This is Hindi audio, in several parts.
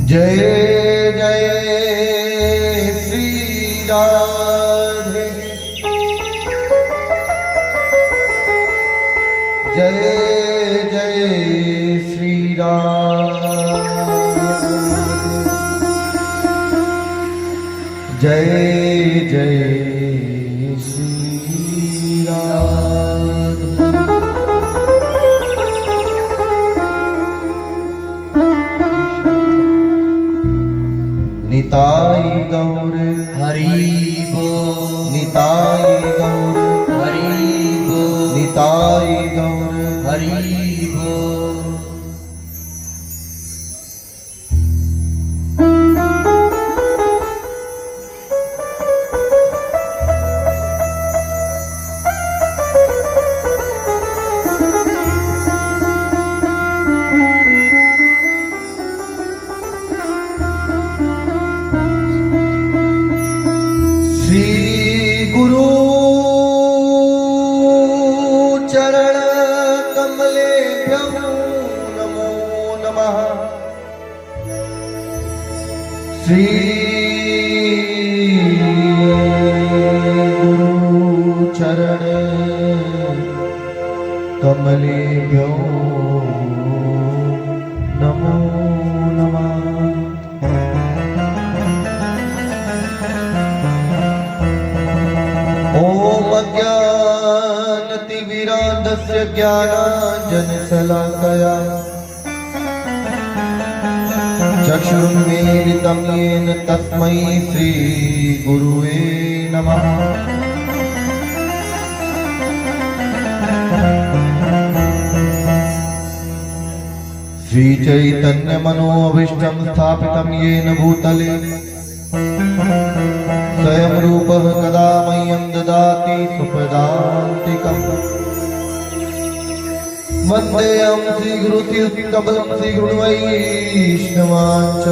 जय जय श्री राधे, जय जय श्री राधे, जय जय श्री राधे। निताई गौर हरि बो, निताई गौर हरि बो, निताई गौर हरि बो। श्री गुरु चरण कमलेभ्यो नमो नमः। श्री गुरु चरण कमलेभ्यो नमो नमः। ओम अज्ञानतिमिरान्धस्य ज्ञानाञ्जनशलाकया चक्षुरुन्मीलितं येन तस्मै श्रीगुरुवे नमः। श्रीचैतन्यमनोभीष्टं स्थापितं येन भूतले स्वयं रूपः कदा मह्यं ददाति सुपदान्तिकम्। वन्देऽहं श्रीगुरुतीर्थकमलं श्रीगुरुवैष्णवाञ्च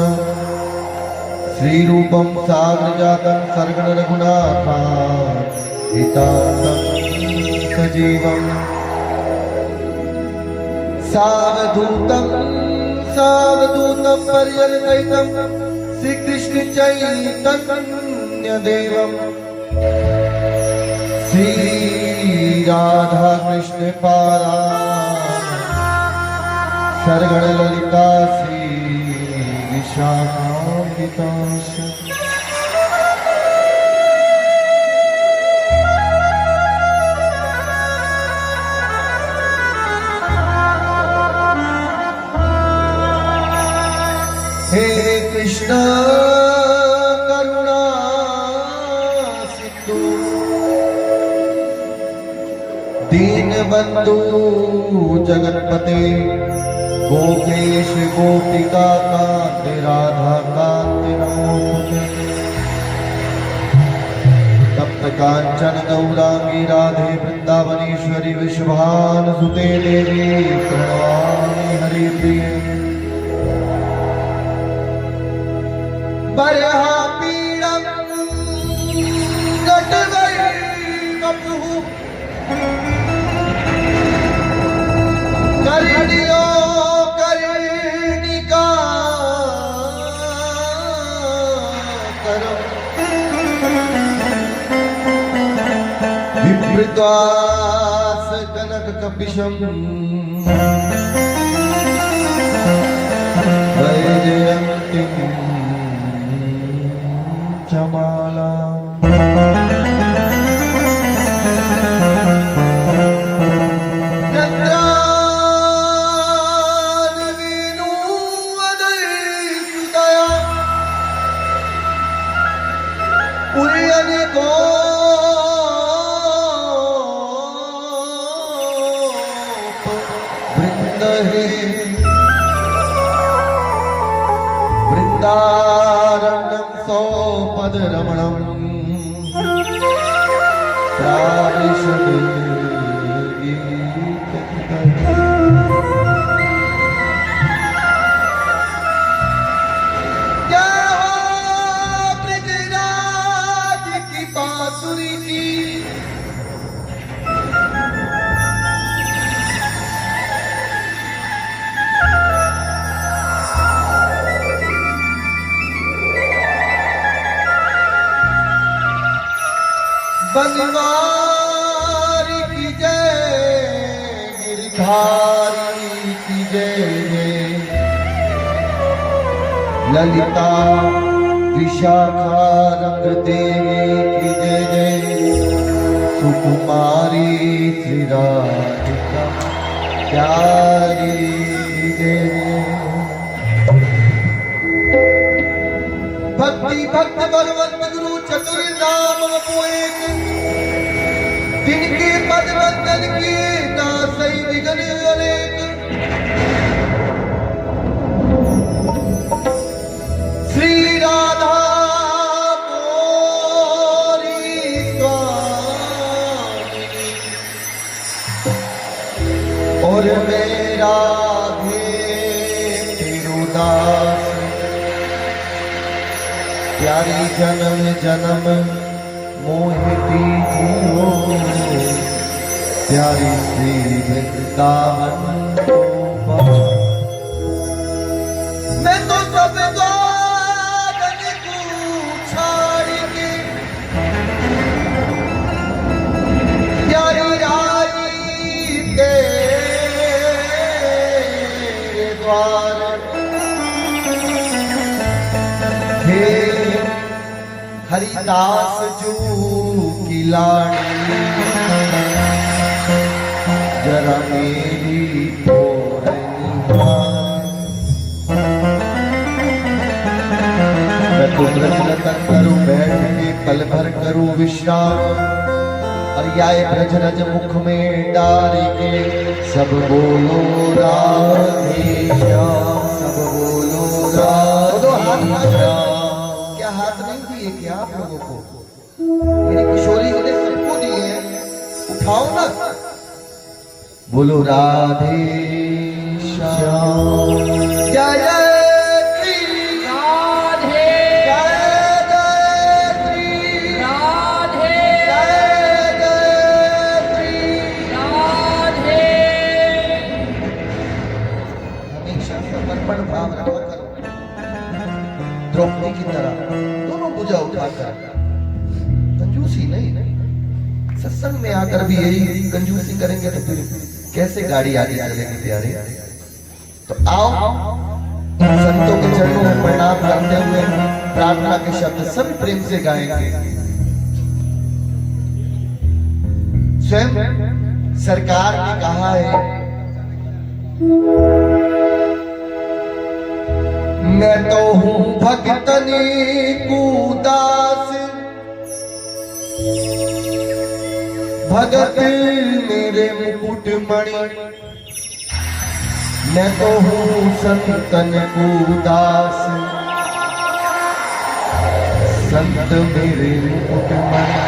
श्रीरूपं साग्रजातं सर्गणरघुनाथान्वितातं सजीवम् सावधूतं सावधूतं पर्यलकैतं श्री कृष्ण चैतन्य देवम् श्री राधा कृष्ण पारा सरगण ललिता श्री विशाखान्वितांश। हे कृष्ण करुणा सिंधु दीनबंधु जगतपते गोपेश गोपिका कांत राधा कांत नमोस्तुते। तप्त कांचन गौरांगी राधे वृंदावनेश्वरी विश्वभानुसुते देवी प्रणमामि हरिप्रिये। बरहा पीड़म कट गई कपू करियो करिका करो विप्रद्वास कनक कपिशम वैजयंती चमाला। वृंदारण्यं सौपद रमणं प्राविशद क्या हो ब्रजराज की बांसुरी की बनवारी की जय, गिरधारी की जय जय, ललिता विशाखा रंग देवी की जय जय, सुकुमारी श्री राधिका प्यारी की जय जय। भक्ति भक्त बलवंत गुरु चतुर नाम एक, जिनके पद बंदन किए नासई विघ्न अनेक। श्री राधा मोरी स्वामिनी और मेरा भी तिरुदास, प्यारी जन्म जन्म मोहिती जियो, प्यारी श्री वृंदावन को पाओ। मैं तो सब गान को छाड़ के प्यारी राई तेरे द्वार, हे हरिदास जू की लाड़ी, जरा मेरी मैं तो ब्रजलतन करूं बैठ के पल भर करूं विश्राम, और याय ब्रज रज मुख में डाल के सब बोलो राधे श्याम, सब बोलो राधे श्याम। क्या हाथ नहीं दिए क्या आप लोगों को? मेरी किशोरी ने सबको दिए हैं, उठाओ ना। बोलो राधे श्याम, जय जय श्री राधे जय जय श्री राधे जय जय श्री। राधे। हमेशा समर्पण भाव रखा करो, द्रौपदी की तरह दोनों भुजा उठाकर, कंजूसी नहीं। सत्संग में आकर भी यही कंजूसी करेंगे तो फिर कैसे गाड़ी आगे चलेगी प्यारे। तो आओ इन संतों के चरणों में प्रणाम करते हुए प्रार्थना के शब्द सब प्रेम से गाएंगे। स्वयं सरकार ने कहा है, मैं तो हूँ भक्तनी कुदास, भगत मेरे मुकुट मणि, मैं तो हूँ संतन कुदास, संत मेरे मुकुट मणि।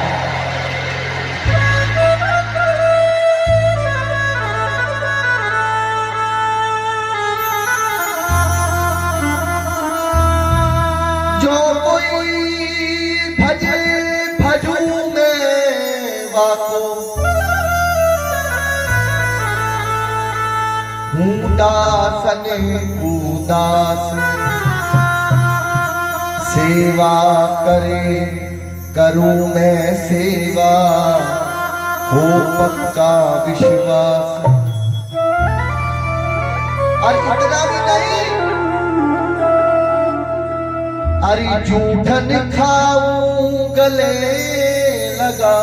जो कोई भजे भजू में वाको, हूँ दासन उदास, सेवा करे करूँ मैं सेवा, हो पक्का विश्वास। और इतना भी नहीं, अरे जूठन खाऊं गले लगा,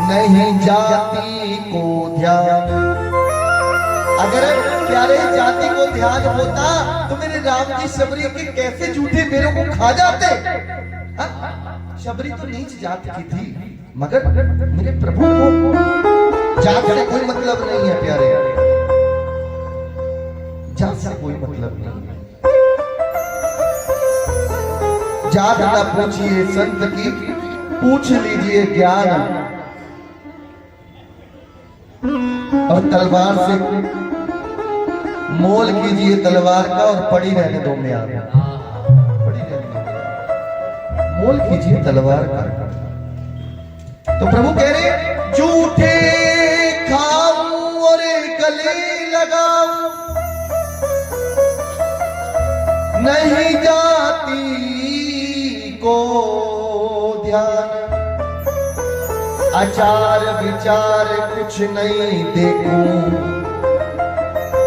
नहीं जाति को ध्यान। अगर प्यारे जाति को ध्यान होता तो मेरे राम जी शबरी के कैसे झूठे मेरे को खा जाते। शबरी तो नीच जात की थी, मगर मेरे प्रभु को जात से कोई मतलब नहीं है प्यारे, जात से कोई मतलब नहीं है। जात ना पूछिए संत की, पूछ लीजिए ज्ञान, और तलवार से मोल कीजिए तलवार का, और पड़ी रहने दो म्यार, पड़ी रहने दो, मोल कीजिए तलवार का। तो प्रभु कह रहे झूठे खाऊं और गले लगाऊं, नहीं जाती को ध्यान। आचार विचार कुछ नहीं देखूं,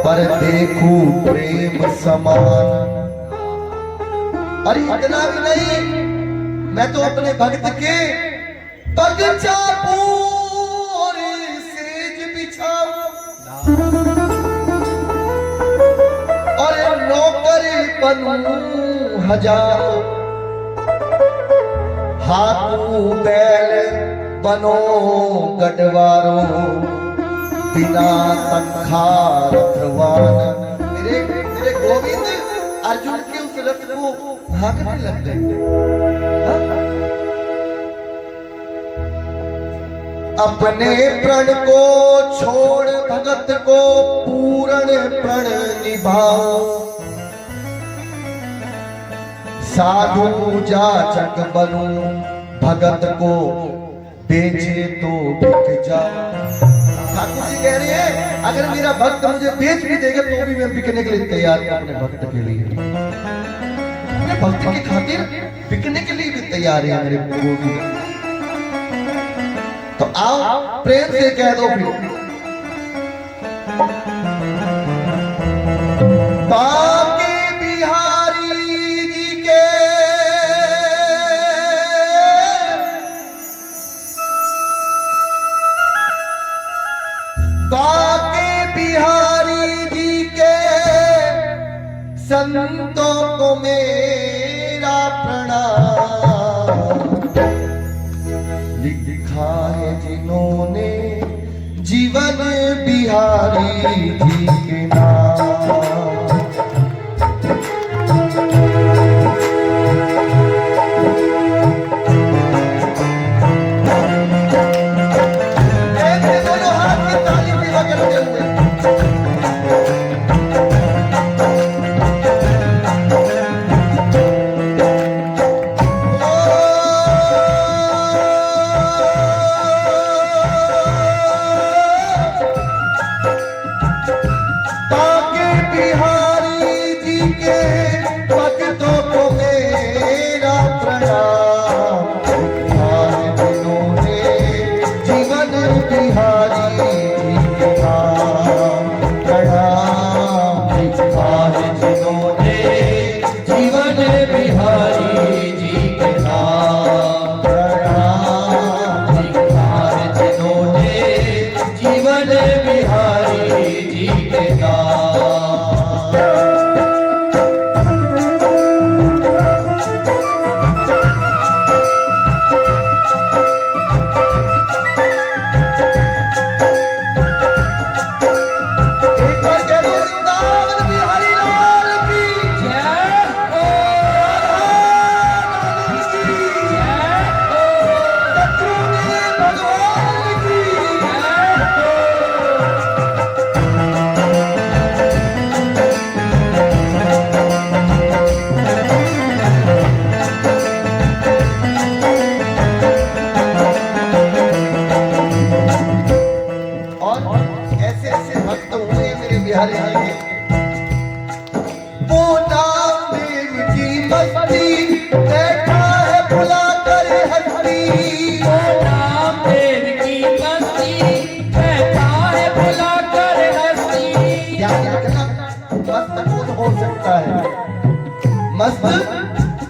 पर देखूं प्रेम समान। अरे इतना भी नहीं, मैं तो अपने भक्त के बगीचा पूरे सेज बिछाऊं और नौकर बनूं हजारों, हाथू बैल बनो गढ़वारों, बिना तनखा रथवान। मेरे गोविंद अर्जुन के उस रथ को भागने लग गए। अपने प्रण को छोड़ भगत को पूर्ण प्रण निभाओ, साधु जाचक बनूं भगत को बेचे तो बिक जाओ। ठाकुर जी कह रहे हैं अगर मेरा भक्त मुझे बेच भी देगा तो भी मैं बिकने के लिए तैयार हूं, अपने भक्त के लिए, अपने भक्त की खातिर बिकने के लिए भी तैयार है मेरे गोविंद। तो आओ प्रेम से कह दो फिर, बाके बिहारी जी के बाके बिहारी जी के संतों को मेरा प्रणाम। लिखा है जिन्होंने जीवन बिहारी जी के नाम। मस्त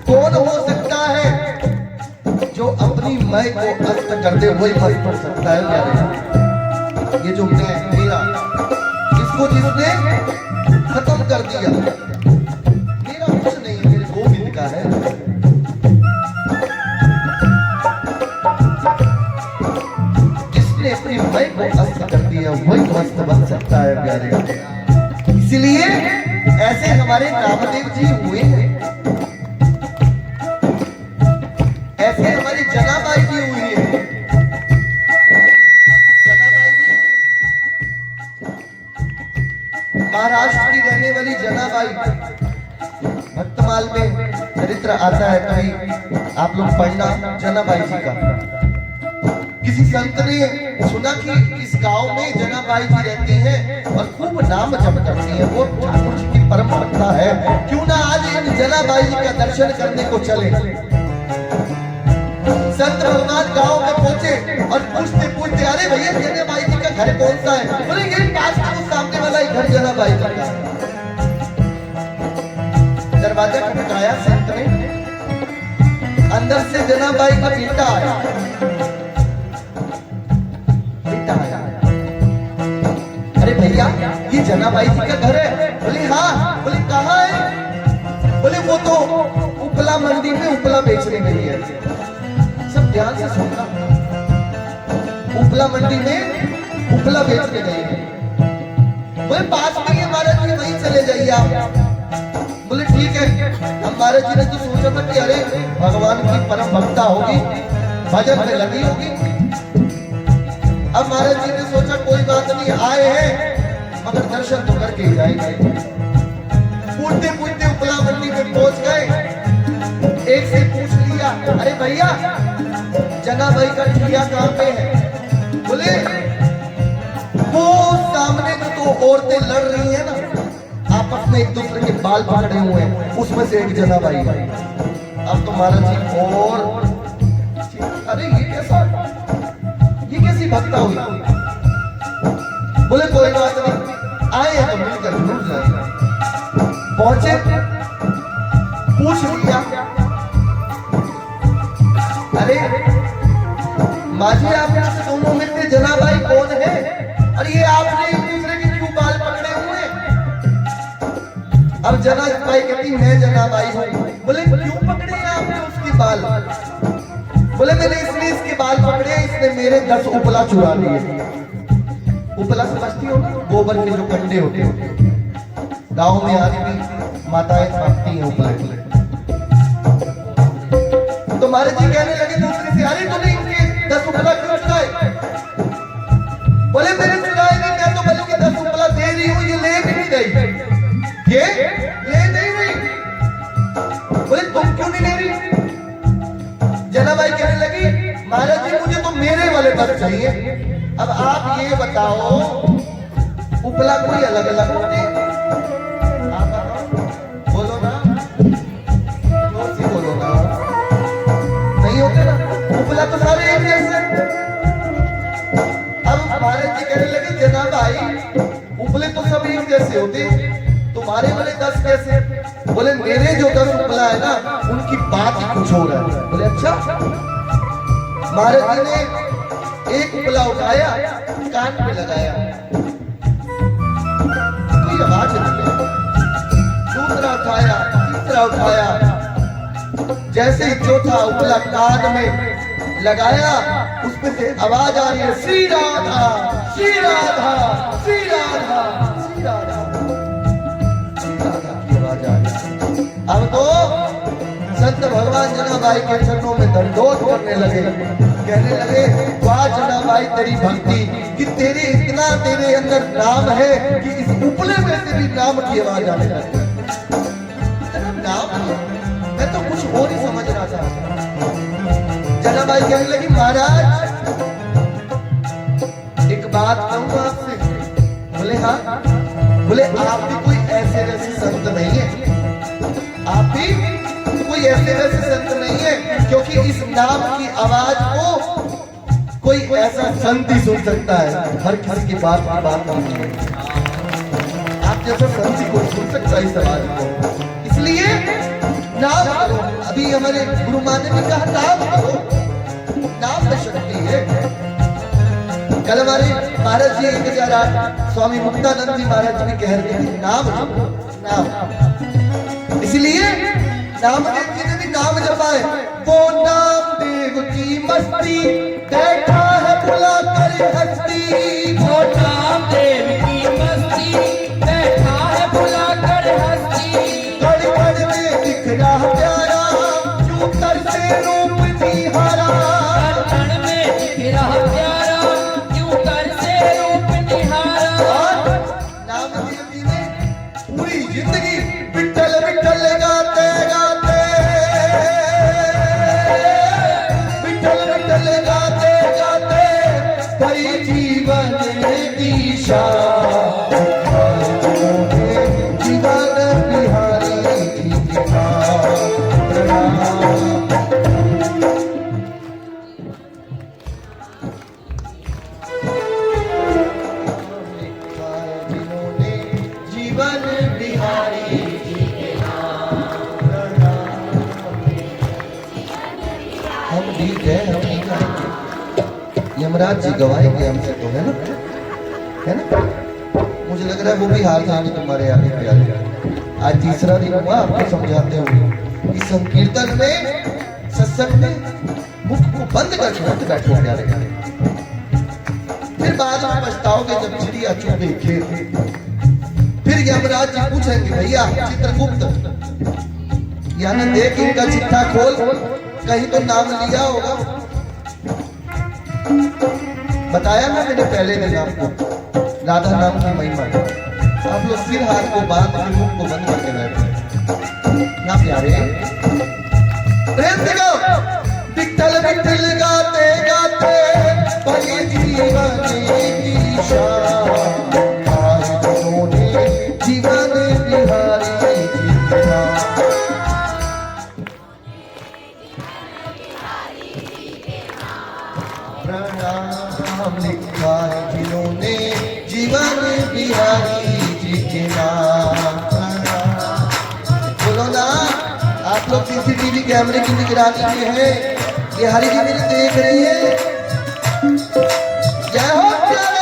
कौन हो सकता है जो अपनी मैं को अस्त कर दे, वही मस्त पड़ सकता है प्यारे। ये जो मैं मेरा, इसको जिसने खत्म कर दिया, मेरा कुछ नहीं, मेरे गोविंद का है। जिसने अपनी मैं को अस्त कर दिया वही मस्त बन सकता है प्यारे। इसलिए ऐसे हमारे नामदेव जी हुए हैं, ऐसे हमारी जनाबाई जी हुई है। जनाबाई जी महाराष्ट्र की रहने वाली जनाबाई, भक्तमाल में चरित्र आता है, कहीं आप लोग पढ़ना जनाबाई जी का। किसी संत ने सुना कि इस गांव में जनाबाई जी रहती हैं और खूब नाम जप करती हैं, वो ठाकुर जी की परम भक्ता है, क्यों ना आज इन जनाबाई जी का दर्शन करने को चले। संत भगवान गांव में पहुंचे और पूछते पूछते, अरे भैया जनाबाई जी का घर कौन सा है? बोले ये पास में वो सामने वाला ही घर जनाबाई का है। दरवाजा खटखटाया संत ने, अंदर से जनाबाई का बेटा आया। बेटा आया, अरे भैया ये जनाबाई जी का घर है? बोले हाँ। बोले कहाँ है? बोले वो तो उपला मंडी में उपला बेचने गई है। सब ध्यान से सुनना, उपला मंडी में उपला बेचने गई है। बोले पास में ही महाराज जी, वहीं चले जाइए आप। बोले ठीक है। अब महाराज जी ने तो सोचा था कि अरे भगवान की परम भक्ता होगी, भजन में लगी होगी। अब महाराज जी ने सोचा कोई बात नहीं, आए हैं मगर दर्शन तो करके ही जाएंगे। पूछते पूछते उपला मंडी में पहुंच गए। एक से पूछ लिया, अरे भैया जनाबाई का ठिया कहाँ पे है? बोले वो सामने जो तो औरतें लड़ रही है ना, आपस में एक दूसरे के बाल पकड़े हुए हैं, उसमें से एक जनाबाई है। अब तो महाराज जी और अरे ये कैसी भक्ता हुई? बोले कोई बात नहीं, आए हैं तो मिलकर मिल जाएगा। पहुंचे, पूछ लिया, अरे माझी आप दोनों में से जनाबाई कौन है? और ये आपने एक दूसरे के क्यों बाल पकड़े हुए? अब जनाबाई कहती मैं जनाबाई हूँ। बोले क्यों पकड़े हैं आपने उसके बाल? बोले मैंने इसलिए इसके बाल पकड़े, इसने मेरे 10 उपला चुरा लिए। उपला समझती हो ना, गोबर के जो कंडे होते हैं, गांव में आज भी माताएं छापती हैं उपले। तो महाराज जी कहने लगे दूसरे से, अरे तूने इनके 10 उपला क्यों चुराए? बोले मैंने चुराए नहीं, मैं तो बल्कि 10 उपला दे रही हूँ, ये ले भी नहीं रही। ये ले नहीं रही। बोले तुम क्यों नहीं ले रही? जनाबाई कहने लगी, महाराज जी मुझे तो मेरे वाले 10 चाहिए। अब आप ये बताओ, उपला कोई अलग अलग होते हैं? आप बताओ, बोलो ना, जोर से बोलो ना। नहीं होते ना, उपला तो सारे एक जैसे। अब महाराज जी कहने लगे, जनाबाई उपले तो सब एक जैसे होते, तुम्हारे वाले 10 कैसे? बोले मेरे जो 10 उपला है ना, उनकी बात ही कुछ हो रहा है। बोले अच्छा। महाराज जी ने एक उपला उठाया, कान पे लगाया, कोई आवाज नहीं। दूसरा उठाया, तीसरा उठाया, जैसे ही चौथा उपला कान में लगाया, उसमें से आवाज आ रही है, श्री राधा श्री राधा श्री राधा श्री राधा श्री राधा की आवाज आ रही। अब तो संत भगवान जनाबाई के चरणों में दंडोत करने लगे, कहने लगे, वाह जनाबाई तेरी भक्ति, कि तेरे इतना तेरे अंदर नाम है कि इस उपले में से भी नाम की आवाज आने लगी। नाम मैं तो कुछ और ही समझ रहा था। जनाबाई कहने लगी, महाराज एक बात कहूँ आपसे? बोले हाँ। बोले आप भी कोई ऐसे वैसे संत नहीं है, आप भी कोई ऐसे वैसे संत नहीं है, क्योंकि इस नाम की आवाज को कोई ऐसा संत ही सुन सकता है, हर किसी की बात नहीं है। आप जैसा संत ही कोई सुन सकता है इस आवाज को, इसलिए नाम करो। अभी हमारे गुरु माँ ने भी कहा, नाम करो, नाम में शक्ति है। कल हमारे महाराज जी 1008 स्वामी मुक्तानंद जी महाराज जी भी कह रहे थे, नाम जपो, नाम। इसलिए नामदेव जी ने भी नाम जपा है, वो नामदेव की मस्ती बैठा है बुला कर हस्ती। वो नामदेव की मस्ती बैठा है बुला कर हस्ती। कड़ कड़ में दिख रहा प्यारा, यूं कर से रूप निहारा। कड़ कड़ में दिख रहा प्यारा, यूं कर से रूप निहारा। नामदेव जी ने पूरी जिंदगी विठ्ठल विठ्ठल गाते गाते, विठ्ठल विठ्ठल गाते गाते कई जीवन दिशा। जीवन बिहारी यमराज जी गवाएंगे हमसे तो, है ना? मुझे लग रहा है वो भी हार जाएंगे तुम्हारे आगे प्यारे। आज तीसरा दिन हुआ आपको समझाते हुए कि संकीर्तन में, सत्संग में मुख को बंद करके मत बैठो प्यारे। फिर बाद में पछताओगे जब चिड़िया चुग गई खेत। फिर यमराज जी पूछेंगे भैया चित्रगुप्त, यानी देख इनका चिट्ठा खोल, कहीं तो नाम लिया होगा। बताया ना मैंने पहले दिन आपको राधा नाम की महिमा। आप लोग फिर हाथ को बांध के मुख को बंद करके बैठे ना प्यारे। प्रेम से गाओ, विठ्ठल विठ्ठल गाते गाते पली जीवनी की शान, आज उन्होंने जीवन बिहारी जी के नाम। प्रणाम लिखा है जिन्होंने जीवन बिहारी जी के नाम। बोलो ना, आप लोग सीसीटीवी कैमरे की निगरानी में है, ये हरी जी मेरे देख रही है। जय हो प्यारे।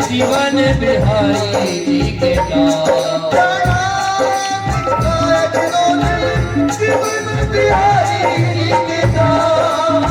जीवन बिहारी जी के नाम। जीवन बिहारी जी के नाम।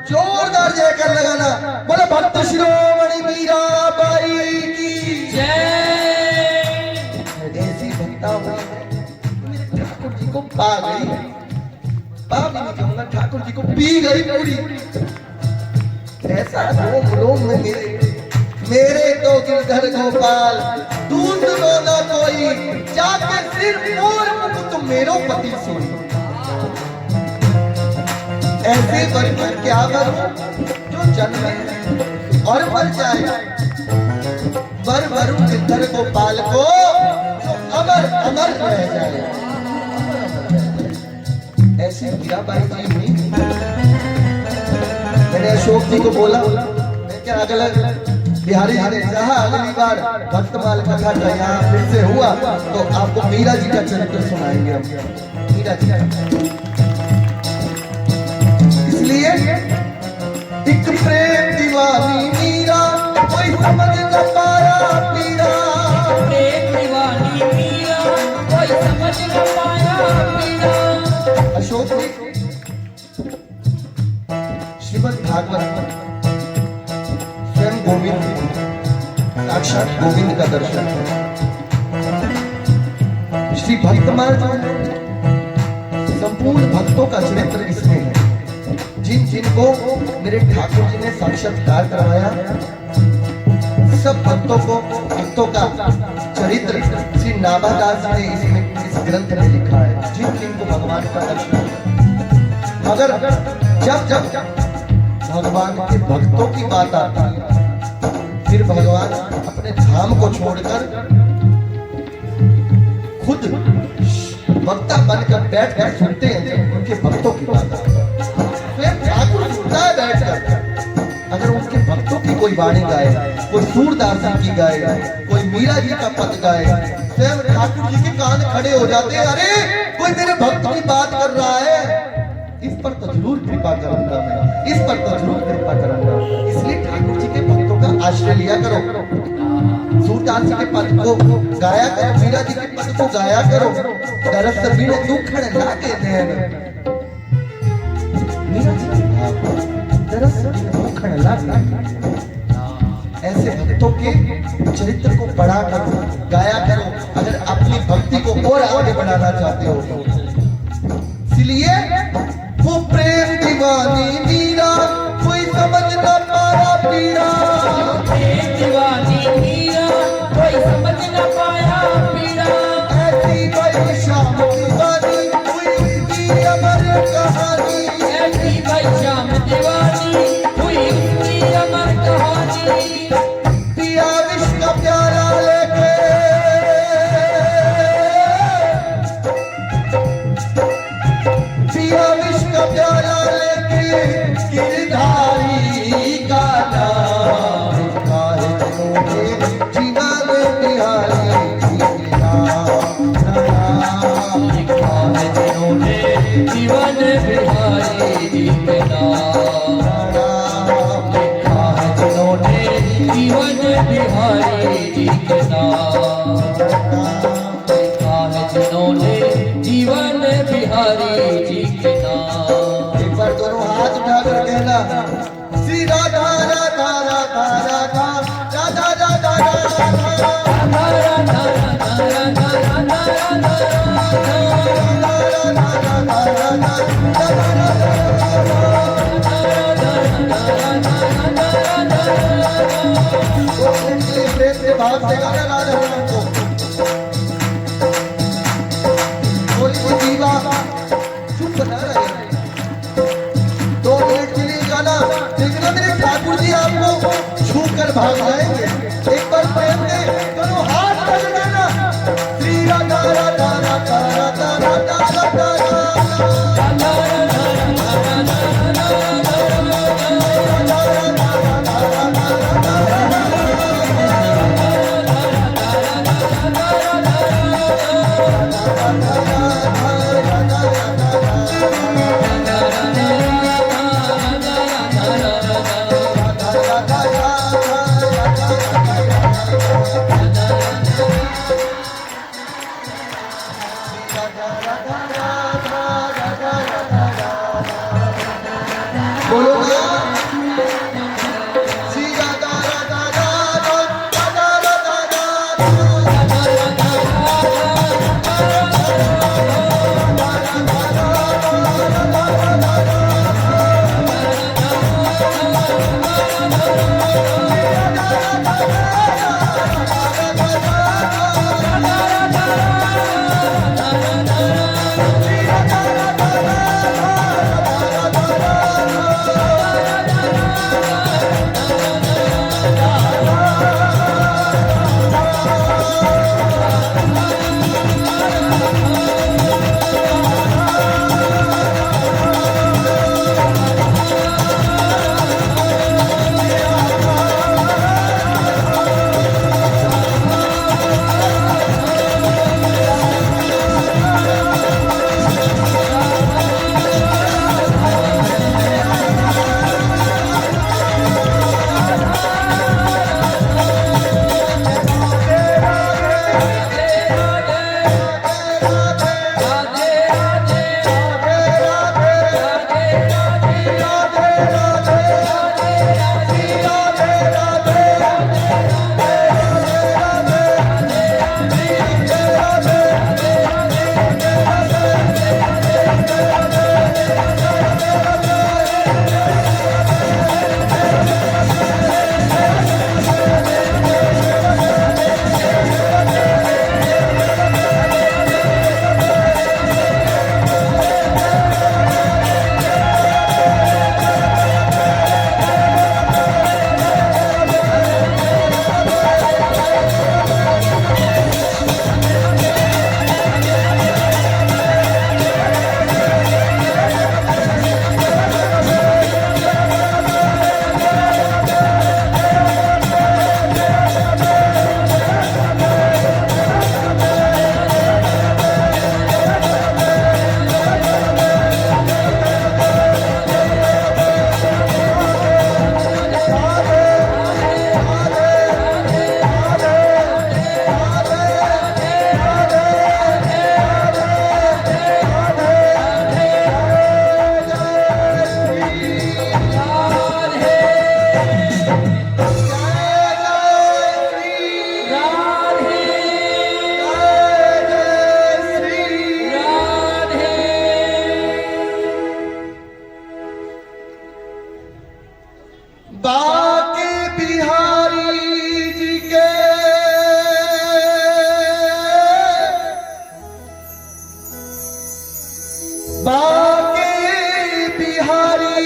जोरदार जयकार लगाना, बोलो भक्त शिरोमणि मीराबाई की जय। ऐसी भक्ता हुई मेरे ठाकुर जी को पा गई, पा भी नहीं कहूंगा, ठाकुर जी को पी गई पूरी। ऐसा रोम रोम में मेरे तो गिरधर गोपाल, दूसरो न कोई, जाके सिर मोर मुकुट मेरो पति सोई। ऐसे वर पर क्या वर जो जन्मे और मर जाए, वर वरुण गिरधर गोपाल को जो अमर अमर रह जाए। ऐसे ऐसी मीराबाई जी हुई। मैंने अशोक जी को बोला, मैं क्या अगला बिहारी जी ने कहा अगली बार भक्तमाल कथा का यहाँ फिर से हुआ तो आपको मीरा जी का चरित्र सुनाएंगे हम, मीरा जी का। इसलिए एक प्रेम दीवानी मीरा कोई समझ न पाया पीरा, प्रेम दीवानी मीरा कोई समझ न पाया पीरा। अशोक जी श्रीमद् भागवत स्वयं गोविंद, साक्षात गोविंद का दर्शन। श्री भक्तमाल संपूर्ण भक्तों का चरित्र इसमें है। जिन जिनको मेरे ठाकुर जी ने साक्षात्कार करवाया सब भक्तों का चरित्र श्री नाभादास जी ने इसमें इस ग्रंथ में लिखा है। जिन जिनको भगवान का दर्शन, मगर जब जब भगवान के भक्तों की बात आती है फिर भगवान अपने धाम को छोड़कर खुद वक्ता बनकर बैठकर सुनते हैं जब उनके भक्तों की बात आती है। स्वयं ठाकुर सुनता है बैठकर। अगर उनके भक्तों की कोई वाणी गाए, कोई सूरदास जी की गाए, कोई मीरा जी का पद गाए, स्वयं ठाकुर जी के कान खड़े हो जाते हैं, अरे कोई मेरे भक्त की बात कर रहा है, इस पर तो जरूर कृपा करूंगा मैं, इस पर तो जरूर कृपा करूंगा। इसलिए ठाकुर जी के भक्तों का आश्रय लिया करो, सूरदास जी के पद को गाया करो, मीरा जी के पद को गाया करो। दरस बिन दुखड़ लागे नैन, मीरा जी के भाव दरस बिन दुखड़ लागे। ऐसे भक्तों के चरित्र को पढ़ा करो, गाया करो, अगर अपनी भक्ति को और आगे बढ़ाना चाहते हो तो। इसलिए वो प्रेम दीवानी मीरा कोई समझ न पाया पीरा, प्रेम दीवानी मीरा कोई समझ न पाया पीरा। ऐसी भाई श्याम दीवानी हुई उसकी अमर कहानी, ऐसी भाई श्याम दीवानी हुई उसकी अमर कहानी। पिया विश्व का प्यारा लेके पिया विश्व का प्यारा लेके गिरधारी का नाम काहे तोड़े जीवन बिहारी जी के नाम प्रणाम। काहे जिन्होंने जीवन बिहारी जी के नाम, काहे जिन्होंने जीवन बिहारी जी के नाम, काहे जिन्होंने जीवन बिहारी जी के नाम। एक बार दोनों हाथ उठाकर कहना श्री राधा राधा राधा राधा राधा राधा राधा प्रेम से भाव से गाना राधा राम को बोली दीवा चुप न रहे। 2 मिनट के लिए गाना देखना, मेरे ठाकुर जी आपको छू कर भाग जाएंगे। एक बार प्रेम से दोनों हाथ कर देना श्री राधा राधा राधा राधा राधा राधा बोलो ना श्री राधा राधा राधा राधा राधा राधा बाके बिहारी जी के बाके बिहारी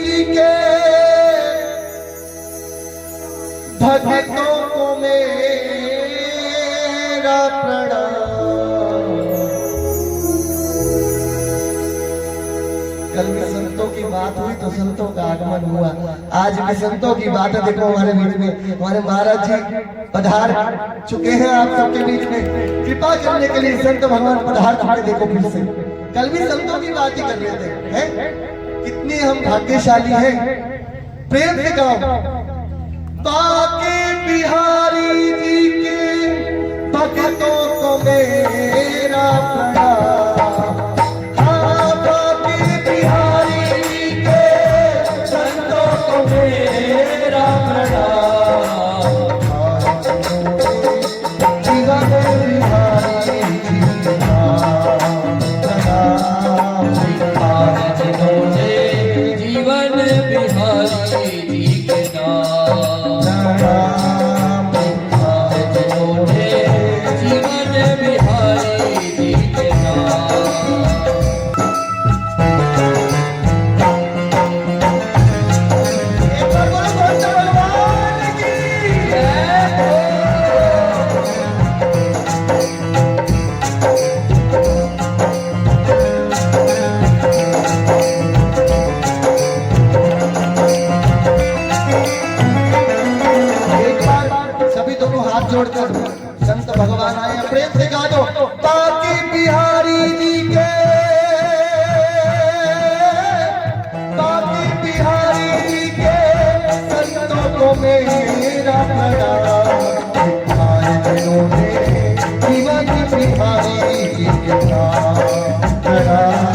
जी के भक्तों को मेरा प्रणाम। कल भी संतों की बात हुई तो संतों का आगमन हुआ, आज भी संतों की बात है। देखो हमारे बीच में हमारे महाराज जी पधार चुके हैं आप सबके बीच में, कृपा करने के लिए संत भगवान पधार चुके। देखो फिर से कल भी संतों की बात ही कर रहे थे, हैं? कितने हम भाग्यशाली हैं। प्रेम से गाओ, बाके बिहारी जी के भक्तों को मेरा प्रणाम। हाँ, बाके बिहारी जी के संतों को मेरा प्रणाम। जीवन बिहारी जी का प्रणाम। आज जिन्होंने जीवन बिहारी जी के नाम, आज जिन्होंने जीवन बिहारी जी के नाम। एक बार बोलो संत भगवान की एक बार सभी दोनों हाथ जोड़कर संत भगवान आए हैं, प्रेम से गा दो। बाकी बिहारी जी के बाकी बिहारी जी के संतों को मेरा प्रणाम। आज जिन्होंने जीवन बिहारी जी के नाम प्रणाम।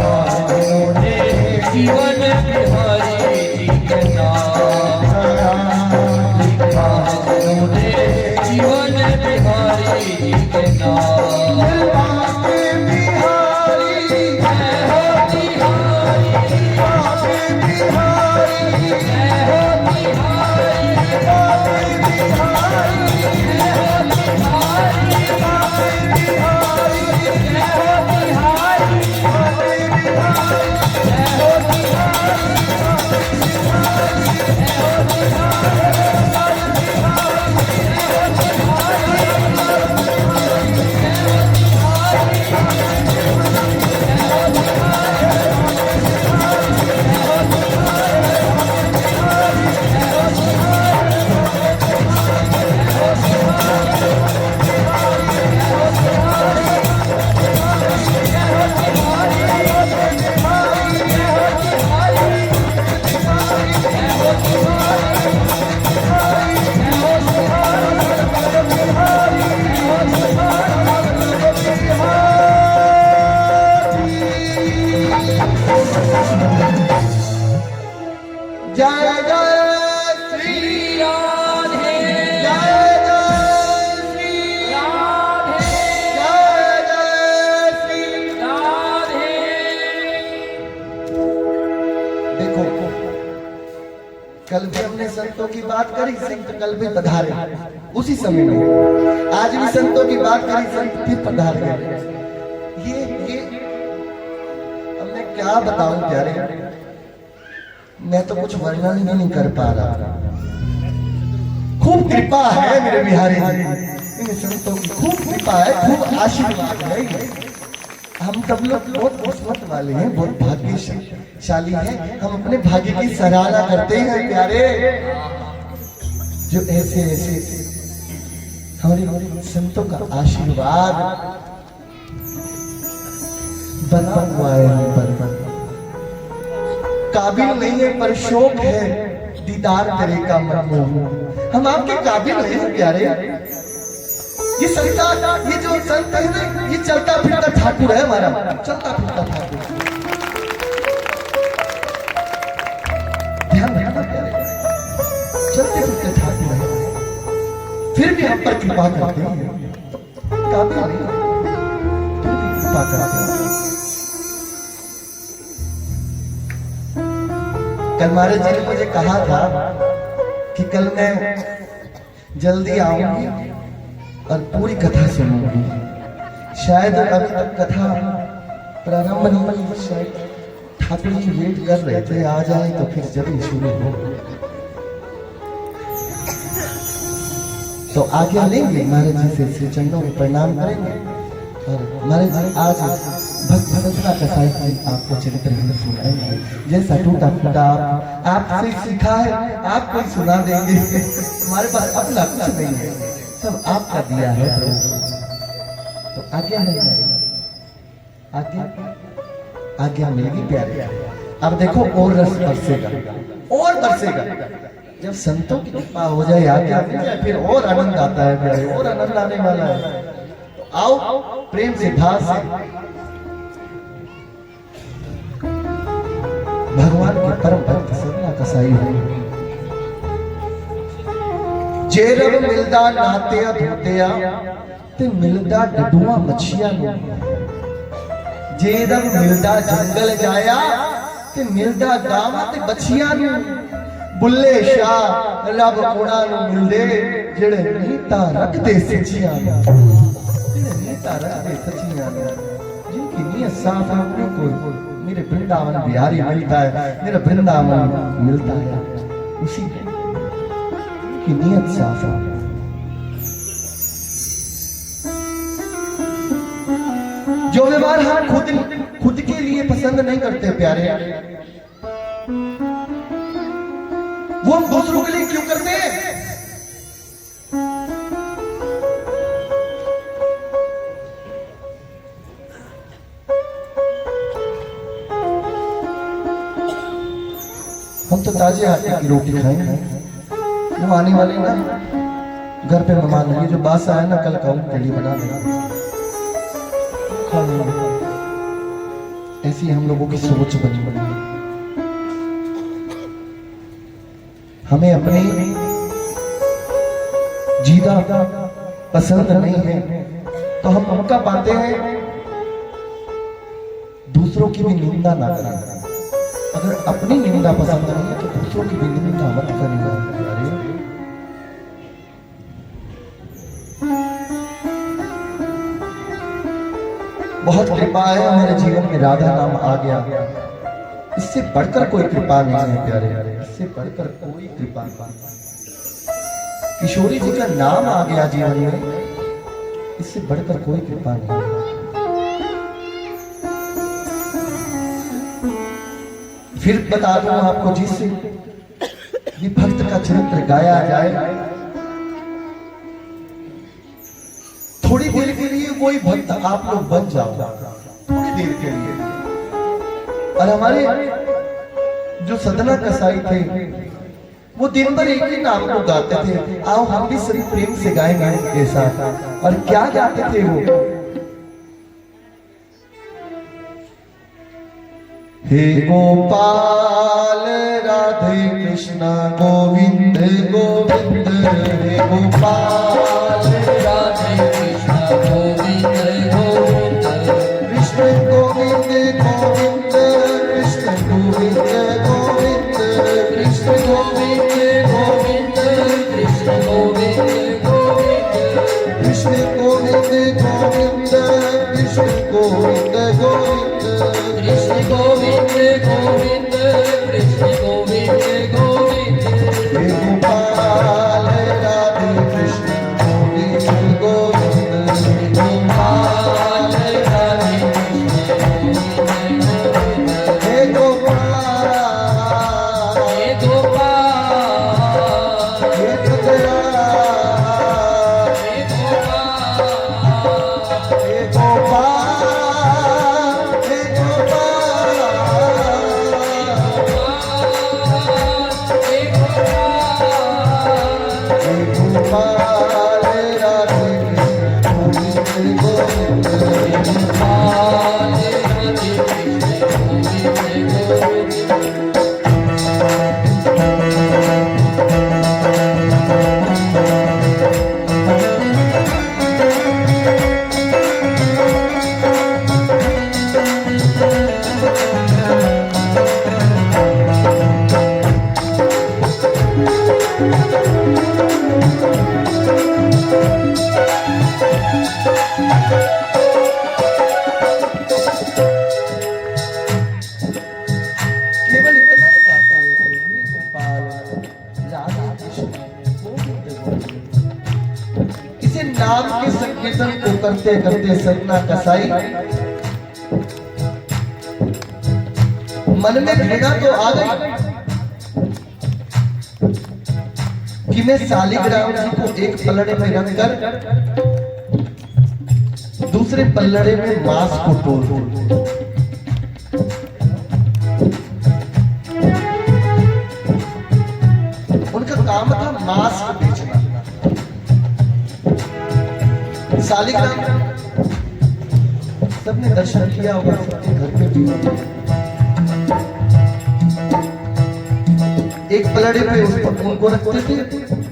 आज जिन्होंने जीवन बिहारी जी के नाम, आज जिन्होंने जीवन बिहारी जी के नाम। बाके बिहारी जय हो बिहारी, बाके बिहारी जय हो बिहारी, बाके बिहारी जय हो बिहारी, बाके बिहारी जय हो बिहारी, बाके बिहारी जय हो बिहारी। जय जय जय श्री राधे जय जय श्री राधे जय जय श्री। राधे। देखो कल भी हमने संतों की बात करी, संत कल भी पधारे उसी समय में, आज भी संतों की बात करी, संत फिर पधार गए। ये अब मैं क्या बताऊं प्यारे, मैं तो कुछ वर्णन ही नहीं कर पा रहा। खूब कृपा है मेरे बिहारी जी, इन संतों की खूब कृपा है, खूब आशीर्वाद है। हम सब लोग बहुत किस्मत वाले हैं, बहुत भाग्यशाली हैं। हम अपने भाग्य की सराहना करते हैं प्यारे, जो ऐसे ऐसे हमारे संतों का आशीर्वाद बना हुआ है हम पर। काबिल नहीं है पर शौक है दीदार करे का मनमोह। हम आपके काबिल नहीं हैं प्यारे। ये संता, ये जो संत है ना, ये चलता फिरता ठाकुर है हमारा, चलता फिरता ठाकुर। ध्यान रखना प्यारे, चलते फिरते ठाकुर है, फिर भी हम पर कृपा करते हैं। काबिल नहीं, फिर भी कृपा करते हैं। कल महाराज जी ने मुझे कहा था कि कल मैं जल्दी आऊंगी और पूरी कथा सुनूंगी। शायद अभी तक कथा प्रारंभ नहीं हुई, शायद ठाकुर जी वेट कर रहे थे आ जाए तो फिर जब ही शुरू हो। तो आज्ञा लेंगे महाराज जी से, श्री चरणों में प्रणाम करेंगे और महाराज जी आज भक्त सतना कसाई की आपको चरित्र सुनाएंगे। जैसा टूटा फूटा आपसे सीखा है आपको ही सुना देंगे। हमारे पास अपना कुछ नहीं है, सब आपका दिया है प्रभु। तो आज्ञा है, आज्ञा मिलेगी प्यारे। अब देखो और रस बरसेगा, और बरसेगा। जब संतों की कृपा हो जाए, आज्ञा मिल जाए, फिर और आनंद आता है प्यारे, और आनंद आने वाला है। तो आओ प्रेम से भाव से भगवान के परम भक्त सतना कसाई हो। जे रब मिलदा नातिया धोतिया ते मिलदा डडुआ मछिया नु। जे रब मिलदा जंगल जाया ते मिलदा गांव ते बछिया नु। बुल्ले शाह रब कोणा नु मिलदे जेड़े नीता रखदे सचिया नु। जेड़े नीता रखदे सचिया नु, जिनकी नीयत साफ है उनको मेरे वृंदावन बिहारी मिलता है, मेरा वृंदावन मिलता है। उसी की नीयत साफ है। जो व्यवहार हम खुद के लिए पसंद नहीं करते प्यारे, वो हम दूसरों के लिए क्यों करते हैं? हम तो ताजे आटे की रोटी खाएंगे। वो आने वाले ना घर पे मेहमान है, जो बासा है ना कल का उनके लिए बना देंगे, खा लेंगे। ऐसी हम लोगों की सोच बनी है। हमें अपने जीदा पसंद नहीं है तो हम मौका पाते हैं दूसरों की भी निंदा ना करें। अगर अपनी निंदा पसंद नहीं है तो दूसरों की भी निंदा मत करिए। बहुत कृपा है हमारे जीवन में, राधा नाम आ गया, इससे बढ़कर कोई कृपा नहीं है प्यारे, इससे बढ़कर कोई कृपा नहीं। किशोरी जी का नाम आ गया जीवन में, इससे बढ़कर कोई कृपा नहीं है। फिर बता दूं आपको, जिससे ये भक्त का चरित्र गाया जाए, थोड़ी देर के लिए कोई भक्त आप लोग बन जाओ, थोड़ी देर के लिए। और हमारे जो सतना कसाई थे वो दिन भर एक ही नाम को गाते थे। आओ हम भी सभी प्रेम से गाएंगे उनके साथ। और क्या गाते थे वो? हे गोपाल राधे कृष्ण गोविंद गोविंद हे गोपाल राधे कृष्ण गोविंद गोविंद कृष्ण गोविंद गोविंद कृष्ण गोविंद गोविंद कृष्ण गोविंद गोविंद कृष्ण गोविंद गोविंद कृष्ण गोविंद गोविंद कृष्ण गोविंद गोविंद कृष्ण गोविंद गोविंद कृष्ण गोविंद गोविंद हे गोपाल राधे कृष्ण गोविंद गोविंद गोपाल राधे कृष्ण गोविंद हे गोपाल हे गोपाल हे खगरा हे गोपाल हे गोपाल हे गोपाल हे गोपाल हे गोपाल राधे कृष्ण गोविंद गोविंद गोपाल राधे कृष्ण गोविंद गोविंद केवल इतना ही गाते हैं, हे गोपाल राधे कृष्ण गोविंद गोविंद। इसे नाम के संकीर्तन को करते करते सतना कसाई मन में घृणा तो आ गई कि मैं शालिग्राम जी को एक पलड़े में रखकर दूसरे पलड़े में मांस को तोड़ दूं। उनका काम था मांस को बेचना। शालिग्राम सबने दर्शन किया होगा, सबके घर पे भी एक पलड़े पे उनको रखते थे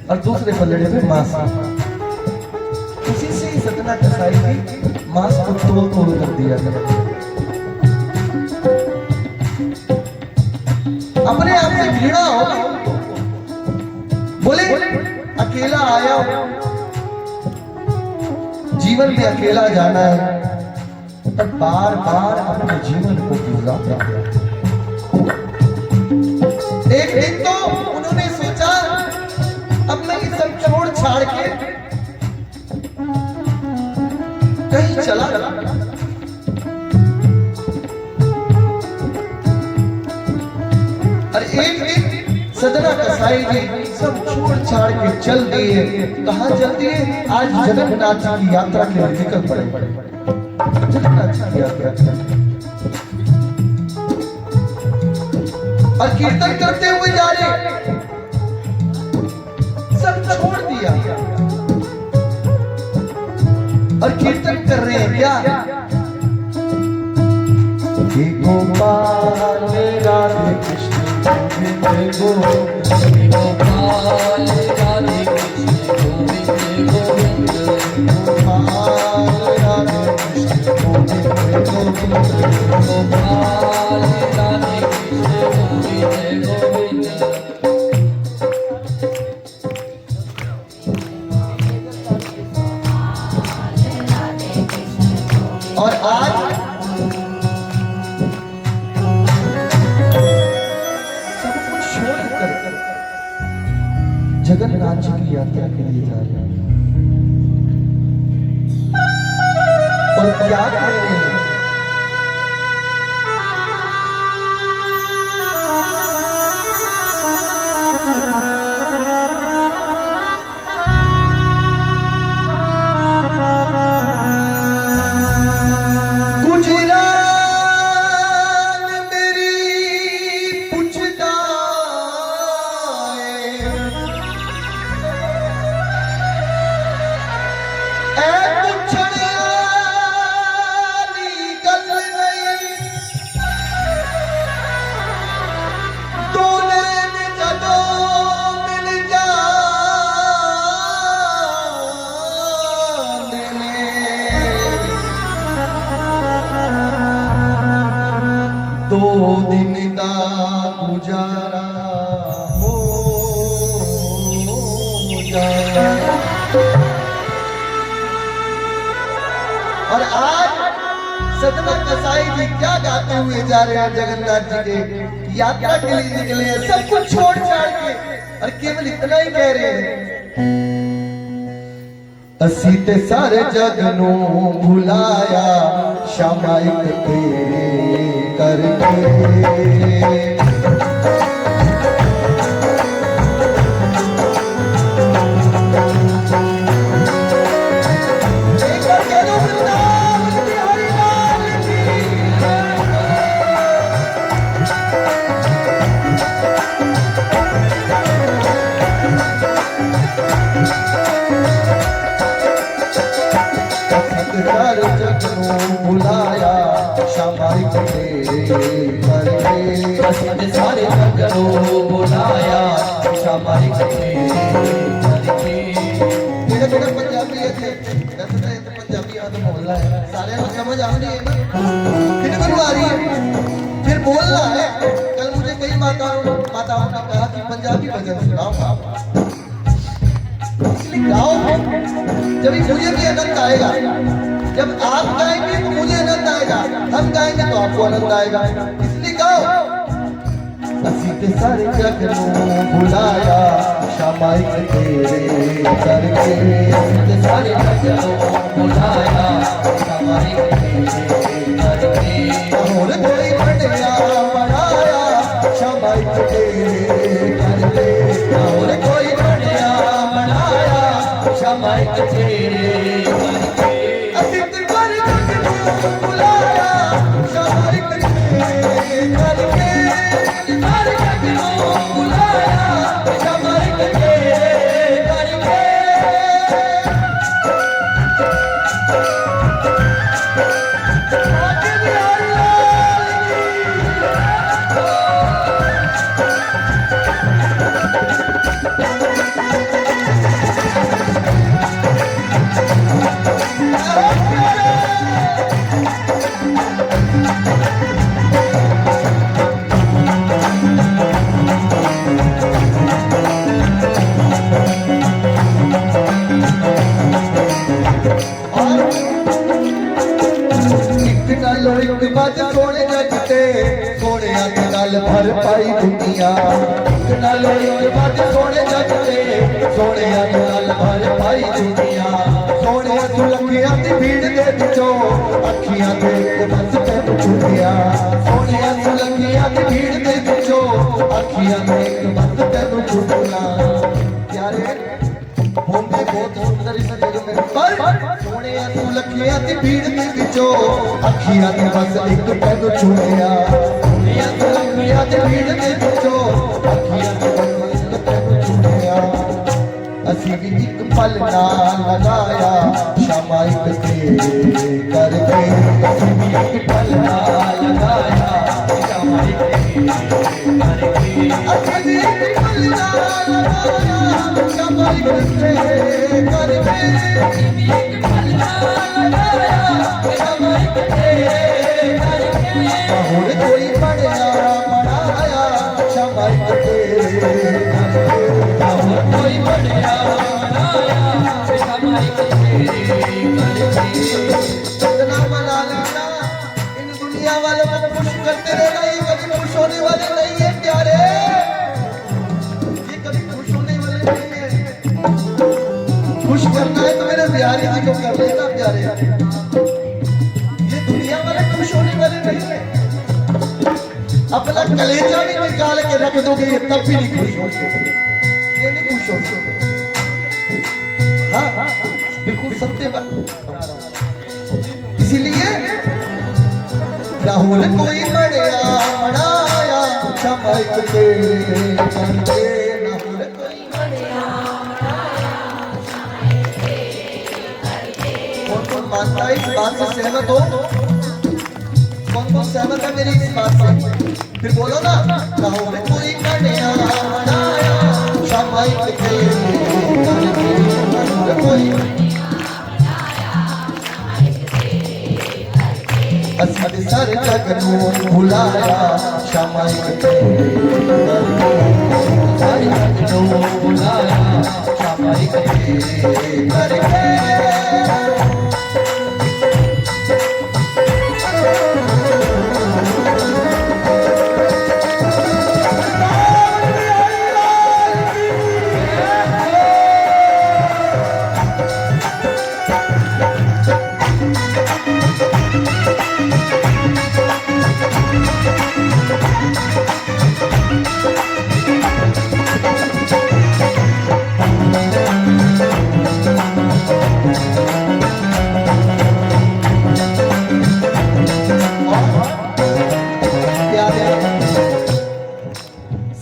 और दूसरे पलड़े में मांस। उसी से ही सतना कसाई की मांस को तोड़ तोड़ कर दिया गया। अपने आप से घृणा हो, बोले अकेला आया हूं, जीवन में अकेला जाना है, पर बार बार अपने जीवन को गुजारता है। एक दिन तो उन्होंने सोचा अब मैं ये सब छोड़ छाड़ के कहीं चला गया। और एक दिन सजना कसाई जी सब छोड़ छाड़ के चल दिए। कहाँ चल दिए? आज जगन्नाथ जी की यात्रा के लिए निकल पड़े। जगन्नाथ जी की यात्रा और कीर्तन करते हुए जा रहे, सब छोड़ दिया और कीर्तन कर रहे हैं क्या? हे गोपाल राधे कृष्ण गोविंद गोविंद गोपाल राधे कृष्ण गोविंद गोविंद गोपाल राधे कृष्ण गोविंद गोविंद गोपाल राधे कृष्ण गोविंद गोविंद और आज सब कुछ छोड़कर जगन्नाथ जी की यात्रा के लिए जा रहे हैं और क्या कर रहे हैं? गुजरान मेरी पुछदा ऐ पुछड़िया उजारा हो जाए। और आज सतना कसाई जी क्या गाते हुए जा रहे हैं जगन्नाथ जी के यात्रा के लिए निकले हैं, सब कुछ छोड़ छाड़ के, और केवल इतना ही कह रहे हैं, असी ते सारे जग नू भुलाया शामा एक तेरे करके। बुलाया शामाई तेरे करके, सारे जगो बुलाया शामाई तेरे करके। ਜਿਹੜੇ ਜਿਹੜੇ ਪੰਜਾਬੀ ਇੱਥੇ ਵੈਸੇ ਤਾਂ ਇੱਥੇ ਪੰਜਾਬੀ ਆ ਤਾਂ ਮੁਹੱਲਾ ਹੈ, ਸਾਰਿਆਂ ਨੂੰ समझ आ रही है ना, कितने को आ रही है, फिर बोलना है। कल मुझे कई माताओं ने कहा कि पंजाबी भजन सुनाओ, इसलिए गाओ, जब मुझे भी आनंद आएगा। जब आप गाएंगे तो मुझे आनंद आएगा, हम गाएंगे तो आपको आनंद आएगा, इसलिए गाओ। असी ते सारे जग नू बुलाया शामाई तेरे करके, असी ते सारे जग नू बुलाया शामाई तेरे करके। होर कोई बढ़िया बनाया शामाई तेरे करके, होर कोई बढ़िया बनाया शामाई तेरे करके। असी ते सारे जग नू बुलाया शामाई तेरे करके, सारे जग नू बुलाया शामाई तेरे करके। एक बात सोने जगते सोने गल भर पाई दुनिया, नालो एक बात सोने जगते सोने गल भर पाई दुनिया। सोने सुलखियां दी भीड़ दे विचों अखियां दे बस तैनू छुटिया, सोने सुलखियां दी भीड़ दे विचों अखियां दे बस तैनू छुटिया। प्यारे होंगे बहुत सुंदर इस जग में, पर सोने सुलखियां दी भीड़ दे विचों अखियां दे बस एक तैनू छुटिया। सोने सुलखियां दी भीड़ दे विचों अखियां दे बस एक तैनू छुटिया। असी भी एक पल ना लगाया शामाई तेरे करके, असी भी एक पल ना लगाया शामाई तेरे करके। असी भी एक पल ना लगाया शामाई तेरे करके, असी भी एक पल ना लगाया शामाई तेरे करके। होर कोई बढ़िया बनाया शामाई तेरे करके, होर कोई बढ़िया बनाया शामाई तेरे करके। इतना मना लेना, इन दुनिया वालों को खुश करते रहना, ये कभी खुश होने वाले नहीं है प्यारे, ये कभी खुश होने वाले नहीं है। खुश करना है तो मेरे बिहारी जी को कर लेना प्यारे, ये दुनिया वाले खुश होने वाले नहीं है। अपना कलेजा भी निकाल के रख दोगे ये तब भी नहीं खुश होते, ये नहीं खुश होते। हाँ बिल्कुल सत्य बात। इसीलिए राहुल कोई बढ़िया बनाया शामाई तेरे करके, राहुल कोई बढ़िया बनाया शामाई तेरे करके। कौन मानता है इस बात से सहमत हो? कौन सहमत है मेरी इस बात से? फिर बोलो ना, राहुल कोई बढ़िया बनाया शामाई तेरे करके, राहुल कोई असी सारे जग नू भुलाया शामाई सामायिक तेरे करके सारे सजनों बुलाया सामायिक तेरे करके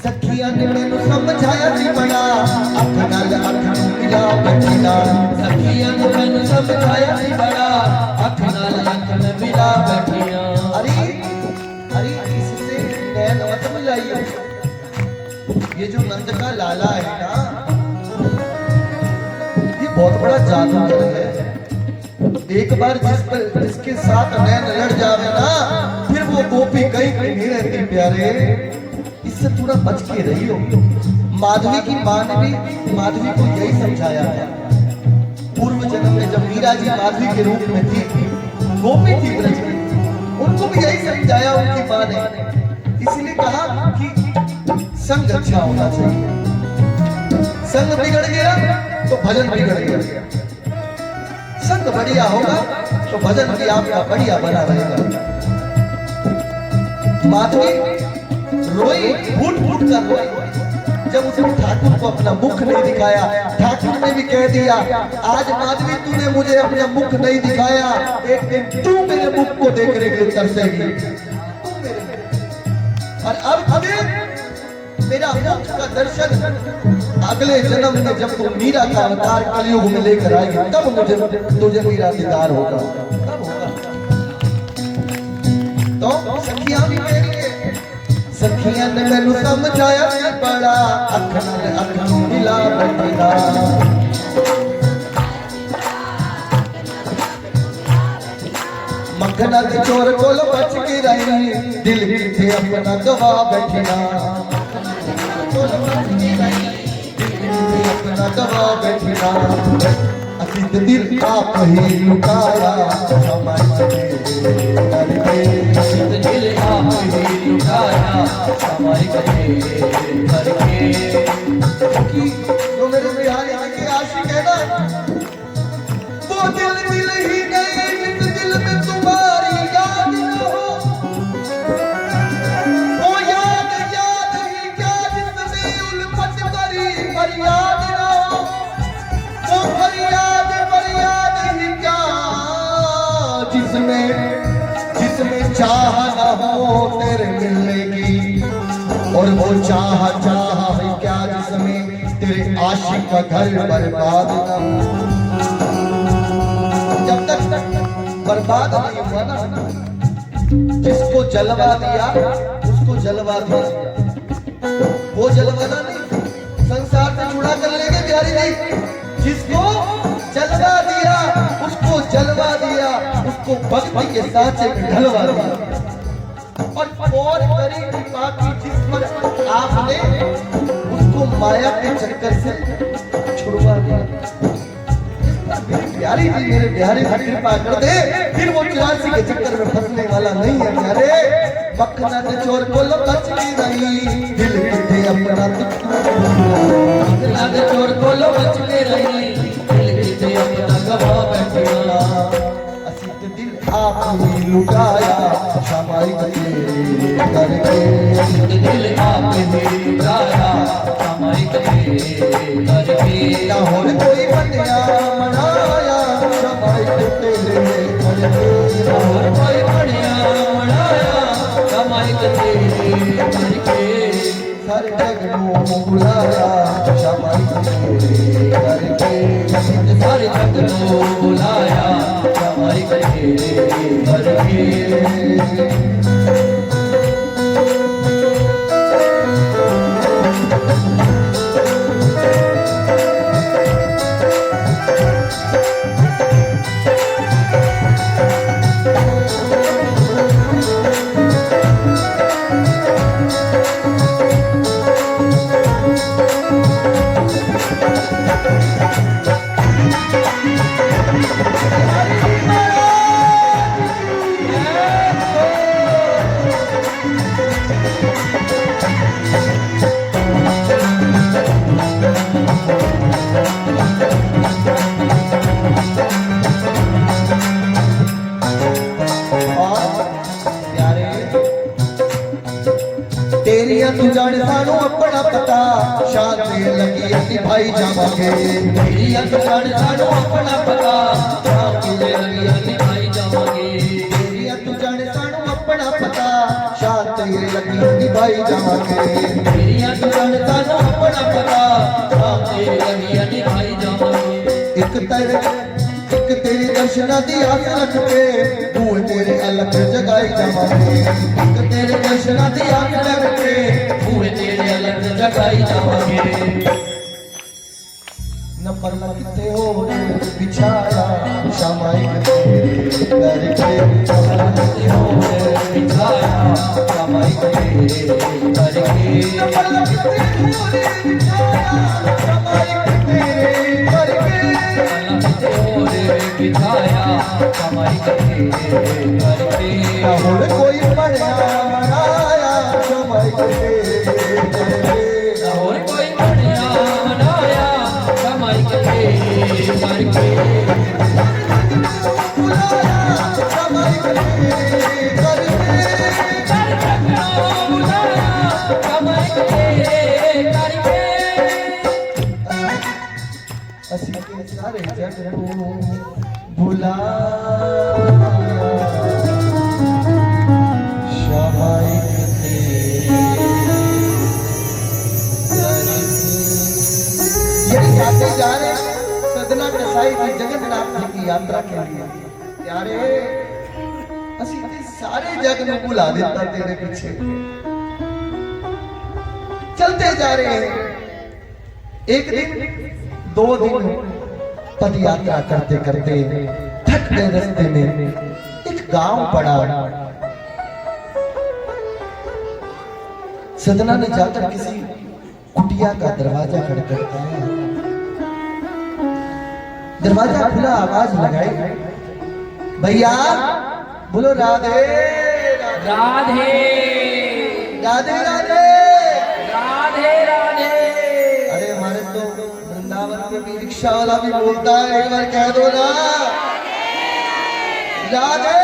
सखिया ने मैनू समझाया सी बड़ा अख नाल अख मिला बैठना सखियां ने मैनू समझाया सी बड़ा अख नाल अख न मिला बैठिया अरे अरे इससे नैन मत मिलाइए ये जो नंद का लाला है ना ये बहुत बड़ा जादूगर है एक बार जिसके साथ नैन लड़ जावे ना फिर वो गोपी कहीं नहीं रहती प्यारे इससे थोड़ा बच के रहियो माधवी की मां ने भी माधवी को यही समझाया है पूर्व जन्म में जब मीरा जी माधवी के रूप में थी गोपी थी ब्रज में उनको भी यही समझाया उनकी मां ने इसलिए कहा कि संग अच्छा होना चाहिए संग बिगड़ गया तो भजन बिगड़ गया संग बढ़िया होगा तो भजन भी आपका बढ़िया बना रहेगा माधवी रोई फूट फूट कर रोई जब उसने ठाकुर को अपना मुख नहीं दिखाया ठाकुर ने भी कह दिया आज माधवी तूने मुझे अपना मुख नहीं दिखाया एक दिन तू मेरे मुख को देखने के लिए तरसेगी और अब मेरा मुख का दर्शन अगले जन्म में जब तू मीरा का अवतार कलयुग में लेकर आएगी तब मुझे तुझे मीरा दीदार होगा तब होगा तो सखियां भी कह रही है सखियां ने मैनू समझाया सी बड़ा अख नाल अख मिला बैठना मखना के चोर कोल बच के रही दिल किथे अपना गवा बैठना अपना दबा बैठना असित दिल आप ही लुटाया हमारे करके दिल आप ही लुटाया सामायिक तेरे करके कि जो मेरे बिहारी के आशिक है ना वो दिल मिल ही गए जिस दिल में तुम्हारी याद न हो वो याद याद ही क्या जिसमें उल्फत भरी फरियाद न हो वो फरियाद फरियाद ही क्या जिसमें चाह न हो तेरे मिलने की और वो चाह है क्या जिसमें तेरे आशिक का घर बर्बाद न हो जब तक बर्बाद नहीं हुआ ना जिसको जलवा दिया उसको जलवा दिया वो जलवाना नहीं संसार से जुड़ा कर लेंगे प्यारी नहीं जिसको जलवा दिया उसको जलवा दिया उसको भक्ति के सांचे में ढलवा दिया और करी कृपा की जिस पर आपने उसको माया के चक्कर से छुड़वा दिया प्यारी जी मेरे प्यारे की कृपा कर दे फिर वो 84 के चक्कर में फंसने वाला नहीं है प्यारे मखना के चोर को बच की रही दिल किथे अपना मखना के चोर को बच के रही दिल किथे अपना गवा बैठना असित दिल आप ही लुटाया सामायिक तेरे करके दिल आप ही लुटाया सामायिक तेरे करके ना हो कोई बनिया मनाया सामायिक तेरे करके और कोई बढ़िया मनाया सामायिक तेरे करके सारे जग को बुलाया सामायिक तेरे करके सारे जग को बुलाया सामायिक तेरे करके पता शांति लगी निभाई जावांगे मेरी अटकड़ सानू अपना पता शांति लगी निभाई जावांगे मेरी तू जाने सानू अपना पता शांति लगी निभाई जावांगे मेरी अटकड़ सानू अपना पता शांति लगी निभाई जावांगे एक तेरे दर्शना दी आस रख के बूए तेरे अलग जगाई जावांगे एक तेरे दर्शना दी आस रख के बूए तेरे अलग जगाई जावांगे न पलक ते हो बिछाया सामायिक तेरे करके ते हो बिछाया सामायिक तेरे करके न पलक ते हो बिछाया सामायिक तेरे करके बिठाया सामायिक तेरे करके न हुण कोई पढ़या मनाया सामायिक तेरे और कोई बढ़िया मनाया सामायिक तेरे करके बुलाया सामायिक तेरे करके कर रखना बुलाया सामायिक तेरे करके ਅਸੀਂ ਕੇ ਸਾਰੇ ਜਗ ਨੂੰ ਬੁਲਾਇਆ ਸ਼ਾਮਾਇਕ ये जाते जा रहे सदना कसाई की जगन्नाथ जी की यात्रा के लिए प्यारे ਅਸੀਂ ਤੇ ਸਾਰੇ जग ਨੂੰ भुला देता तेरे पीछे चलते जा रहे हैं एक दिन दो दिन पद यात्रा करते करते थक गए रास्ते में एक गांव पड़ा सदना ने जाकर किसी कुटिया का दरवाजा खटखटाया दरवाजा खुला आवाज लगाई भैया बोलो राधे राधे राधे राधे राधे राधे अरे हमारे तो वृंदावन में भी रिक्शा वाला भी बोलता है एक बार कह दो ना राधे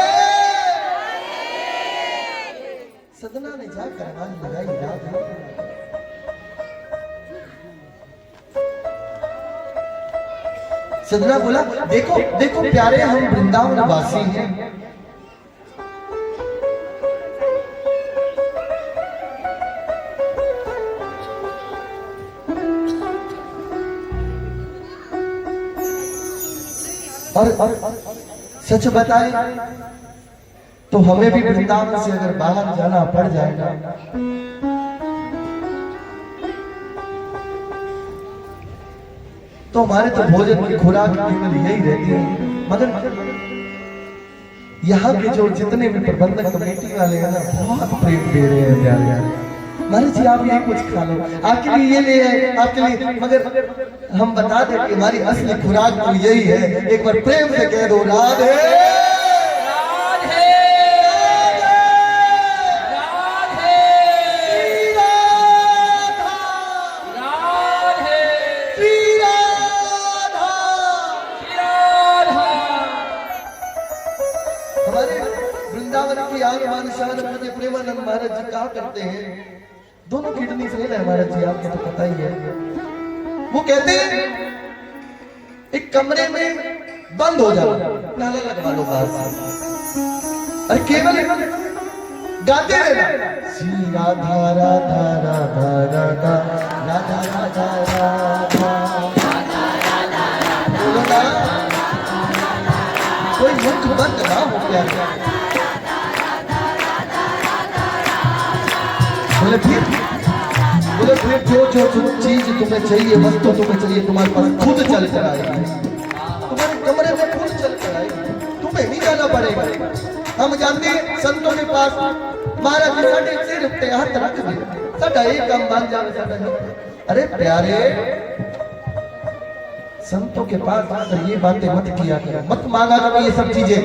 सदना ने जाकर आवाज लगाई राधे सदना बोला देखो देखो प्यारे हम वृंदावन वासी हैं और सच बताए तो हमें भी वृंदावन से अगर बाहर जाना पड़ जाएगा तो हमारे तो भोजन की खुराक केवल यही रहती है मगर यहाँ के जो जितने भी प्रबंधक कमेटी वाले हैं ना बहुत प्रेम दे रहे हैं प्यारे महाराज जी आप ये कुछ खा लो आपके लिए ये ले आए आपके लिए मगर हम बता दें कि हमारी असली खुराक तो यही है एक बार प्रेम से कह दो राधे राधे राधे राधे श्री राधा राधा हमारे वृंदावन की आन बान शान पूज्य प्रेमानंद महाराज जी कहा करते हैं दोनों किडनी फेल है महाराज जी आपको तो पता ही है वो कहते हैं एक कमरे में बंद हो जाओ नाला लगवा लो बाहर अरे केवल गाते रहना श्री राधा राधा राधा राधा राधा राधा राधा बोलो ना कोई मुख बंद ना हो क्या बोले फिर जो चीज तुम्हें चाहिए वस्तु तुम्हें चाहिए तुम्हारे पास खुद चल कर आएगी तुम्हारे कमरे में खुद चल कर आएगी तुम्हें नहीं जाना पड़ेगा हम जानते हैं संतों के पास महाराज जी साढ़े सिर उत्ते हाथ रख दे साडा एक काम बन जावे साडा अरे प्यारे संतों के पास आकर ये बातें मत किया करो मत मांगा करो ये सब चीजें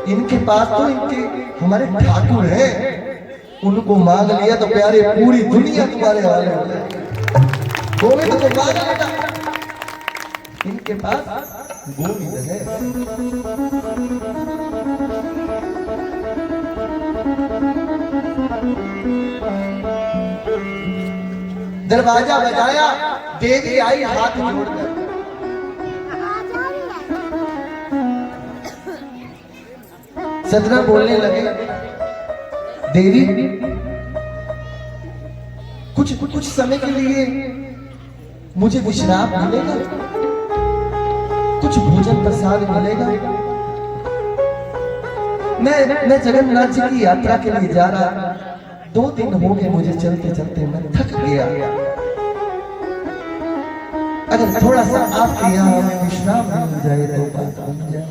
इनके पास तो इनके हमारे ठाकुर हैं उनको मांग लिया तो प्यारे पूरी दुनिया तुम्हारे हाल हो जाएगी गोविंद को मांग लेना इनके पास गोविंद है दरवाजा बजाया, देवी आई हाथ जोड़कर। सदना बोलने लगे, देवी कुछ समय के लिए मुझे विश्राम मिलेगा, कुछ भोजन प्रसाद मिलेगा। मैं जगन्नाथ जी की यात्रा के लिए जा रहा, 2 दिन हो गए मुझे चलते चलते, मैं थक गया। अगर थोड़ा सा आपके यहाँ विश्राम मिल जाए तो बात बन जाए।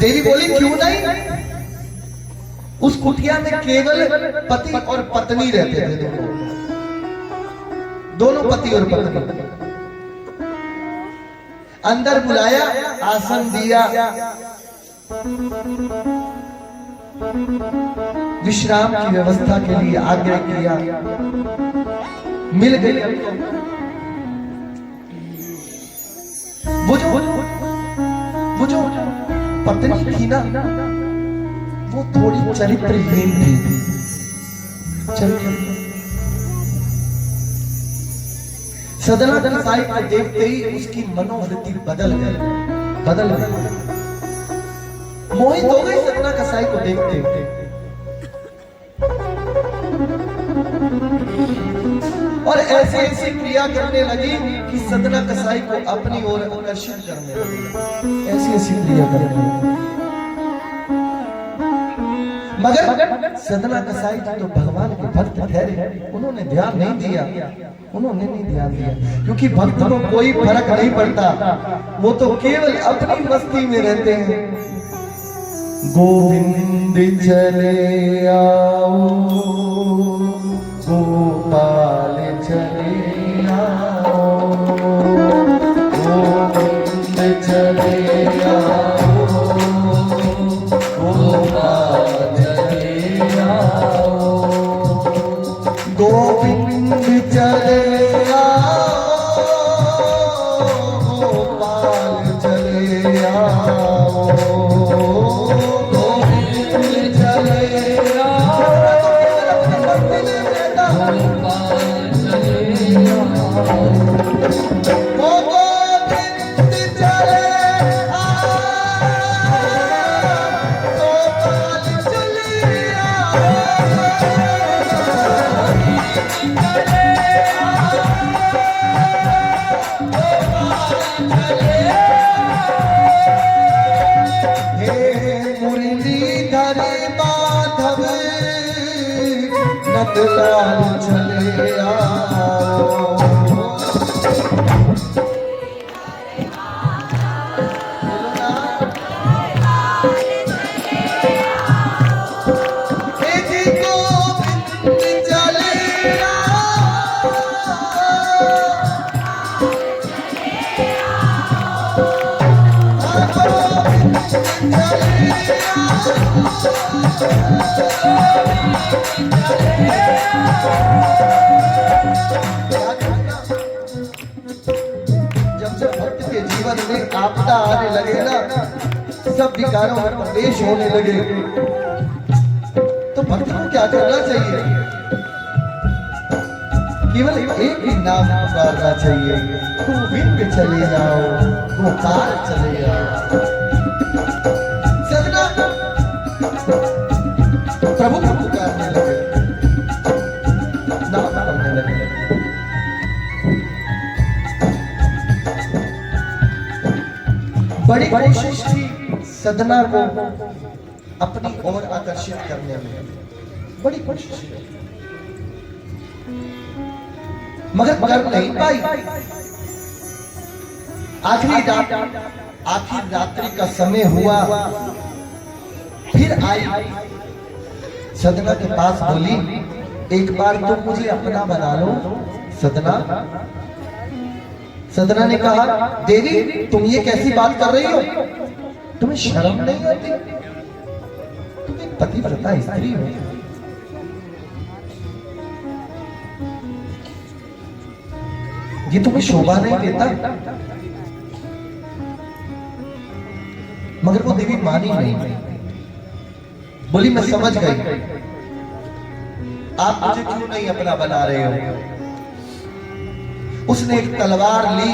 देवी बोली, क्यों नहीं? उस कुटिया में केवल पति और पत्नी रहते थे, दोनों पति और पत्नी। अंदर बुलाया, आसन दिया, विश्राम की व्यवस्था के लिए आग्रह किया, मिल गई। वो जो पत्नी थी ना, वो थोड़ी चरित्रहीन थी। सदना कसाई को देखते ही उसकी मनोवृत्ति बदल गई। मोहित हो गई सदना कसाई को देखते। और ऐसी क्रिया करने लगी कि सदना कसाई को अपनी ओर आकर्षित करने लगी। ऐसी क्रिया करने लगी। मगर सदना कसाई तो भगवान के भक्त ठहरे, उन्होंने ध्यान नहीं दिया, क्योंकि भक्त को कोई फर्क नहीं पड़ता, वो तो केवल अपनी मस्ती में रहते हैं। गोविंद चले आओ, गोपाल चले आओ, गोविंद चले आओ, गोपाल चले आओ, गोविंद चले आओ, गोपाल चले आओ, गोविंद चले आओ, लाल चले आओ। आपदा आने लगे ना, सब विकारों में प्रवेश होने लगे, तो भक्त को क्या करना चाहिए? केवल एक ही नाम पुकारना चाहिए, गोविंद चले जाओ, गोपाल चले जाओ। सदना प्रभु को पुकारने लगे, नाम करने लगे। बड़ी कोशिश थी सदना को अपनी ओर आकर्षित करने में, बड़ी कोशिश थी, मगर कर नहीं पाई। आखिर रात्रि का समय हुआ, फिर आई सदना के पास, बोली, एक बार तो मुझे अपना बना लो। सदना ने कहा, देवी तुम ये कैसी बात कर रही हो? तुम्हें शर्म नहीं आती? तुम एक पतिव्रता स्त्री हो, ये तुम्हें शोभा नहीं देता। मगर वो देवी मानी नहीं, बोली मैं समझ गई, आप मुझे क्यों नहीं अपना बना रहे हो? उसने एक तलवार ली,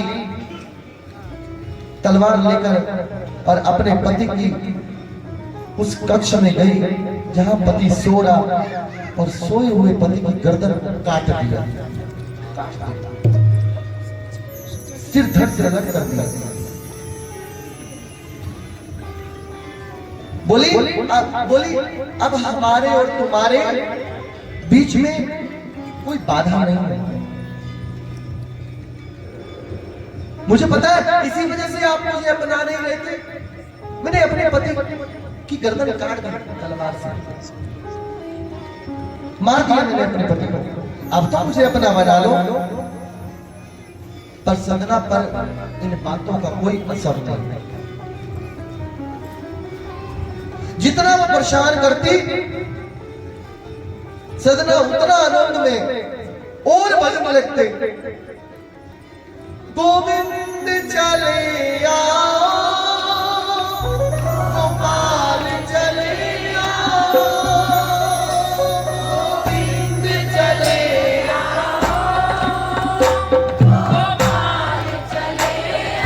तलवार लेकर और अपने पति की उस कक्ष में गई जहां पति सो रहा, और सोए हुए पति की गर्दन काट दिया, सिर धड़ से अलग कर दिया। बोली अब हमारे और तुम्हारे बीच में कोई बाधा नहीं है। मुझे पता है इसी वजह से आप मुझे अपना नहीं रहे थे। मैंने अपने पति की गर्दन काट दी तलवार से, मार दिया मैंने अपने पति को। अब तो मुझे अपना बना लो। पर सदना पर इन बातों का कोई असर नहीं। जितना वो परेशान करती, सदना उतना आनंद में और भजन लगते। गोविंद चले आओ, गोपाल चले आओ, गोविंद चले आओ, गोपाल चले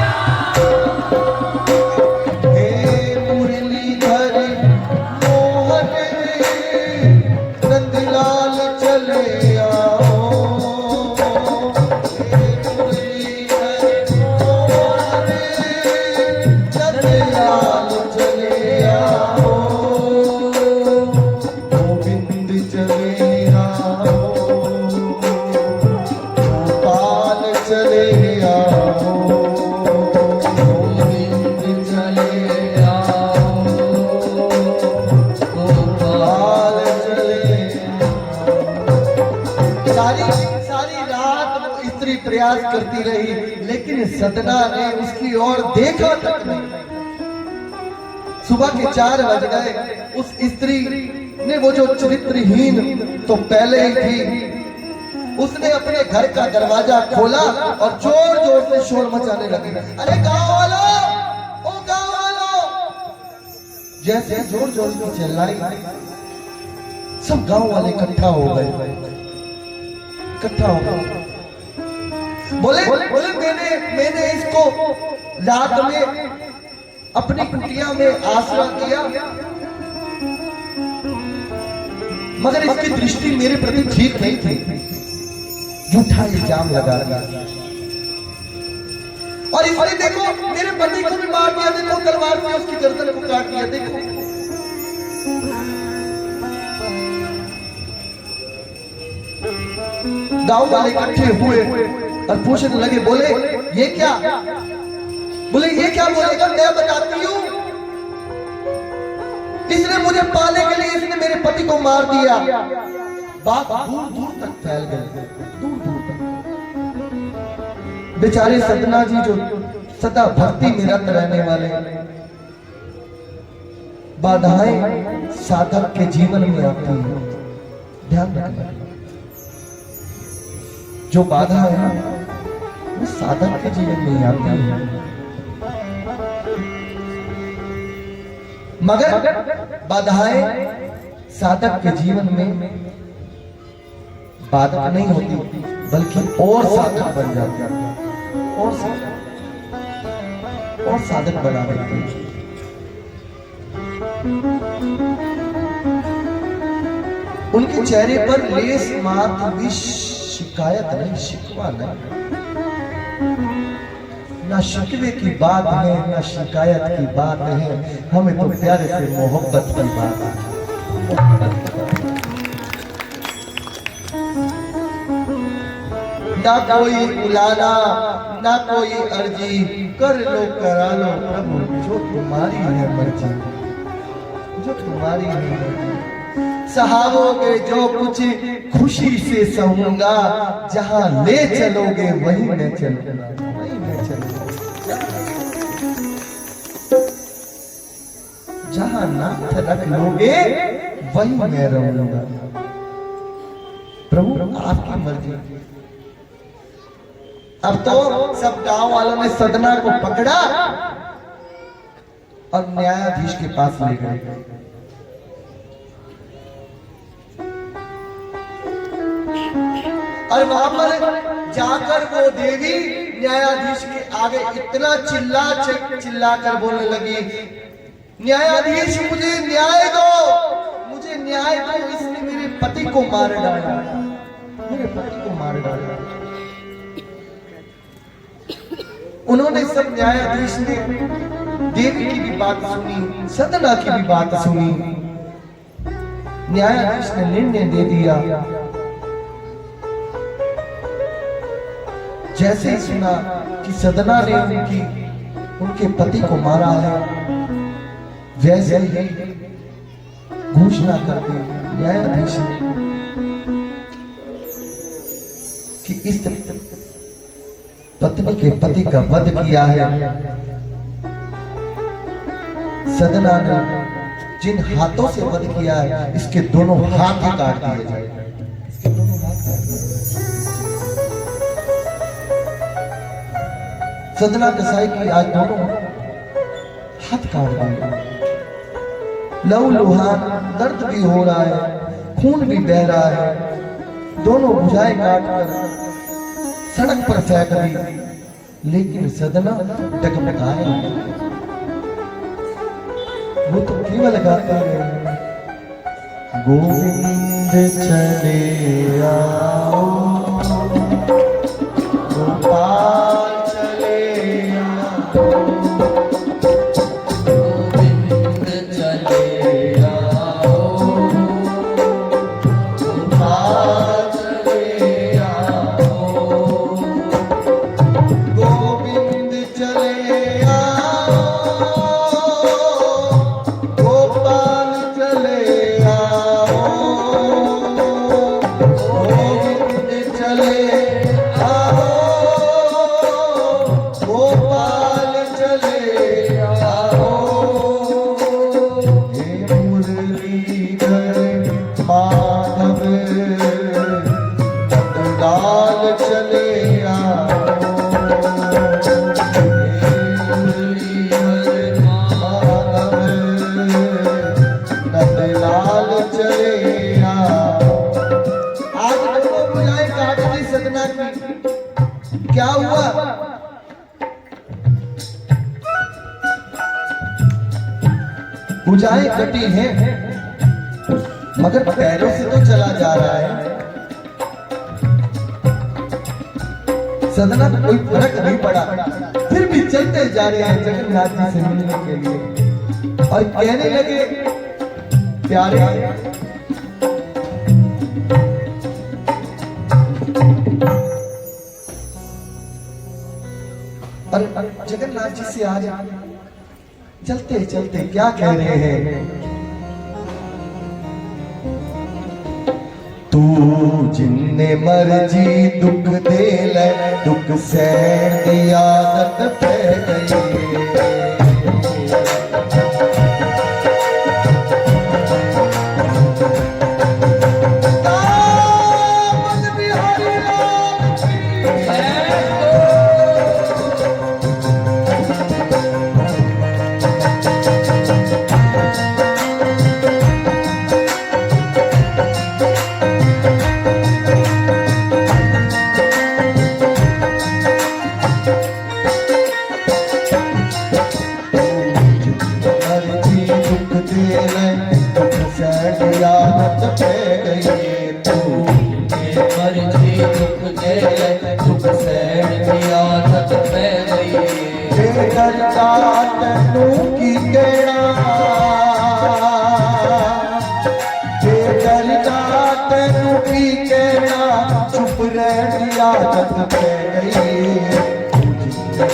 आओ। हे मुरलीधर मोहन नंदलाल चले आओ। प्रयास करती रही, लेकिन सदना ने उसकी ओर देखा तक नहीं। सुबह के 4 बज गए। उस स्त्री ने वो जो चरित्रहीन तो पहले ही थी, उसने अपने घर का दरवाजा खोला और जोर जोर से शोर मचाने लगी। अरे गांव वालों, ओ गांव वालों! जैसे जोर जोर से चिल्लाई, सब गांव वाले इकट्ठा हो गए। बोले मैंने इसको रात में अपनी कुटिया में आसरा दिया, मगर इसकी दृष्टि मेरे प्रति ठीक नहीं थी। झूठा इल्जाम लगा दिया, और इसने देखो मेरे पति को भी मार दिया। देखो तलवार से उसकी गर्दन को काट दिया। देखो गांव वाले इकट्ठे हुए और पूछने लगे, बोले ये क्या बोलेगा? मैं बताती हूँ, इसने मुझे पाने के लिए इसने मेरे पति को मार दिया। बात दूर दूर तक फैल गई, दूर दूर तक। बेचारे सदना जी जो सदा भक्ति में रत रहने वाले, बाधाएं साधक के जीवन में आती है, ध्यान रखना। जो बाधा है वो साधक के जीवन में आती है, मगर बाधाएं साधक के जीवन में बाधक नहीं होती, बल्कि और साधक बन जाती है, और साधक बना देती है। उनके चेहरे पर लेस मात्र भी शिकायत नहीं, शिकवा नहीं, ना शिकवे की बात है, ना शिकायत की बात है। हमें तो प्यारे से मोहब्बत की बात है। ना कोई बुलाना, ना कोई अर्जी, कर लो करा लो प्रभु, जो तुम्हारी है मर्जी, जो तुम्हारी है मर्जी। सहारोगे जो कुछ खुशी से सहूंगा, जहां ले चलोगे वहीं मैं चलूंगा, वहीं मैं चलूंगा। जहां नाथ रख लोगे वहीं मैं रहूंगा। प्रभु आपकी मर्जी। अब तो सब गांव वालों ने सदना को पकड़ा और न्यायाधीश के पास ले गए। और वहां पर जाकर वो देवी न्यायाधीश के आगे इतना चिल्ला कर बोलने लगी, न्यायाधीश मुझे न्याय दो, मुझे न्याय दो, इसने मेरे पति को मार डाला, मेरे पति को मार डाला। उन्होंने सब न्यायाधीश ने देवी की भी बात सुनी, सदना की भी बात सुनी। न्यायाधीश ने निर्णय दे दिया। जैसे ही सुना कि सदना ने उनके पति को मारा है, वैसे ही घोषणा कर दी न्यायाधीश ने कि इस पत्नी के पति का वध किया है। सदना ने जिन हाथों से वध किया है, इसके दोनों हाथ ही काट दिए जाए। इसके दोनों हाथ काट दिए। सदना कसाई की आज दोनों हाथ काट दिए। लहू लुहान, दर्द भी हो रहा है, खून भी बह रहा है। दोनों भुजाएं काट कर सड़क पर फेंक दी, लेकिन सदना डगमगाए। वो तो केवल गाता है, गोविंद चले आओ, गोपाल चले आओ, गोविंद चले आओ, गोपाल चले आओ, गोविंद चले आओ, गोपाल चले आओ, गोविंद चले आओ, गोपाल चले आओ। हे मुरलीधर माधव नंदलाल चले आओ, हे मुरलीधर माधव नंदलाल चले आओ। आज दोनों भुजाएं काट दी सदना की। क्या हुआ? भुजाएं कटी हैं, मगर पैरों से तो चला जा रहा है। सदना को कोई फर्क नहीं पड़ा, फिर भी चलते जा रहे हैं जगन्नाथ जी से मिलने के लिए। और कहने लगे, प्यारे और जगन्नाथ जी से आज चलते चलते क्या कह रहे हैं? तू जिन्ने मर्जी दुख दे ले, दुख सहन की आदत पै गई।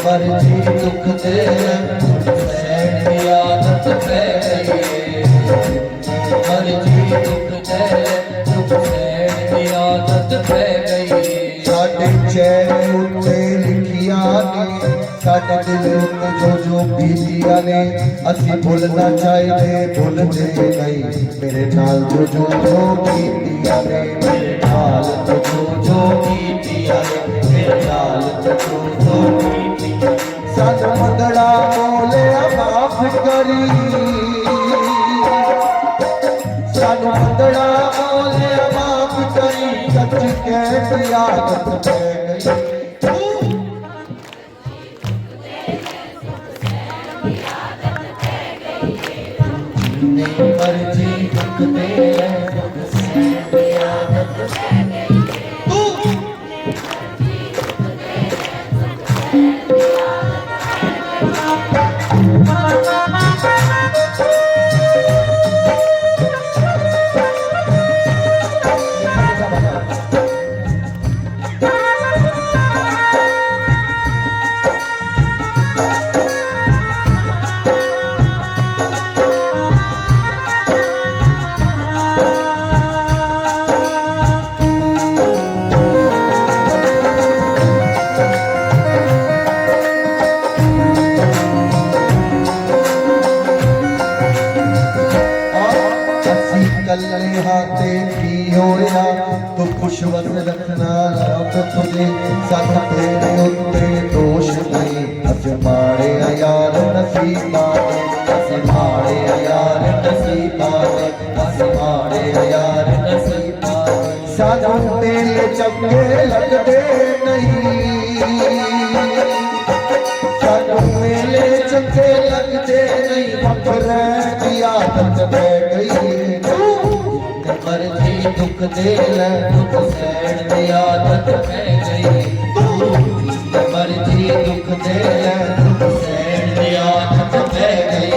मर्जी दुख दे सहन की आदत पै गई, मर्जी दुख दे दुख सहन की आदत पै गई। साडे चैन उत्ते लिखिया ने, साडे दिल उत्ते जो बीतिया ने, असी भुलना चाहिए भुलते नहीं। मेरे नाल जो कीतिया ने, मेरे नाल जो कीतिया ने, मेरे नाल जो कीतिया। सानू मंदड़ा बोलिया माफ करी, सानू मंदड़ा बोलिया माफ करी। सच कह की आदत पै गई। जितनी मर्जी दुख दे दुख सहन की आदत पै गई है। कल्ले हाथे की होया तो खुश वस रखना रब तुझे सत तेरे उत्ते दोष नहीं। अस माड़े यार नसीबा अस माड़े यार नसीबा अस माड़े यार नसीबा। सानू मेले चंगे लगदे नहीं सानू मेले चंगे लगदे नहीं। वखरे की आदत पै गई। मर्जी दुख दे ले दुख सहन की आदत पै गई। मर्जी दुख दे ले दुख सहन की आदत पै गई।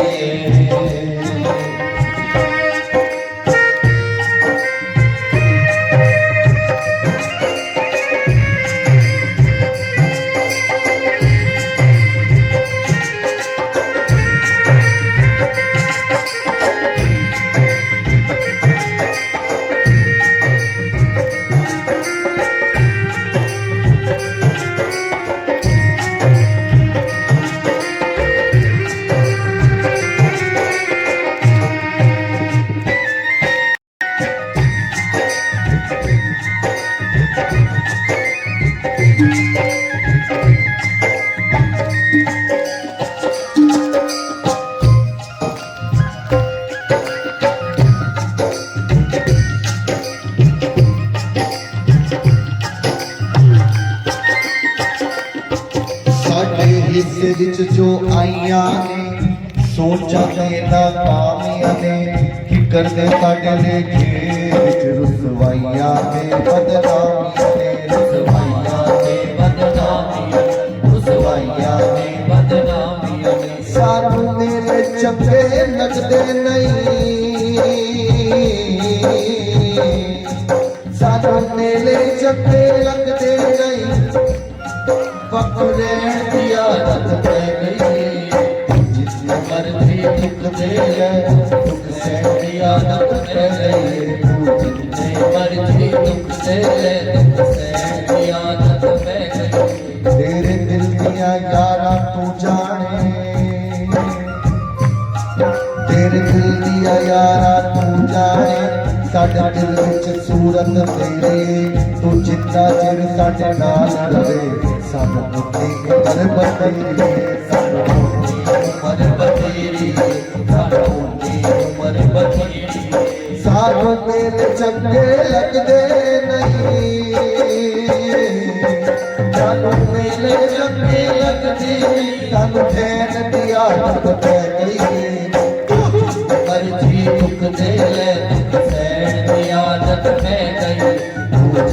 हिस्से विच जो आईयां ने सोचा ते नाकामियां ने कि करदे साडे लेखे विच रुसवाइयां ने बदनामियां ने रुसवाइयां ने बदनामियां रुसवाइयां ने बदनामियां ने। सानू मेरे चंगे लगदे नहीं सानू मेरे चंगे लगदे नहीं। पकड़े की आदत पै गई। जितनी मर्जी दुख दे ले दुख सहन की आदत पै गई। जितनी मर्जी दुख दे ले दुख सहन की आदत पै गई। तेरे दिल दिया यारा तू जाने तेरे दिल दिया यारा तू जाने। साडे दिल विच सूरत तेरे तू जितना चिर साडे नाल रहे। सानू उन्नी उमर बतेरी सानू उन्नी उमर बतेरी सानू उन्नी उमर बतेरी। सानू मेरे चंगे लगदे नहीं सानू मेरे चंगे लगदे नहीं। सानू ठहन दी आदत पै गई। मर्जी दुख दे ले दुख सहन की आदत पै गई।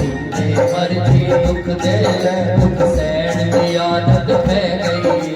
जितनी मर्जी दुख दे ले दुख सहन की आदत पै गई।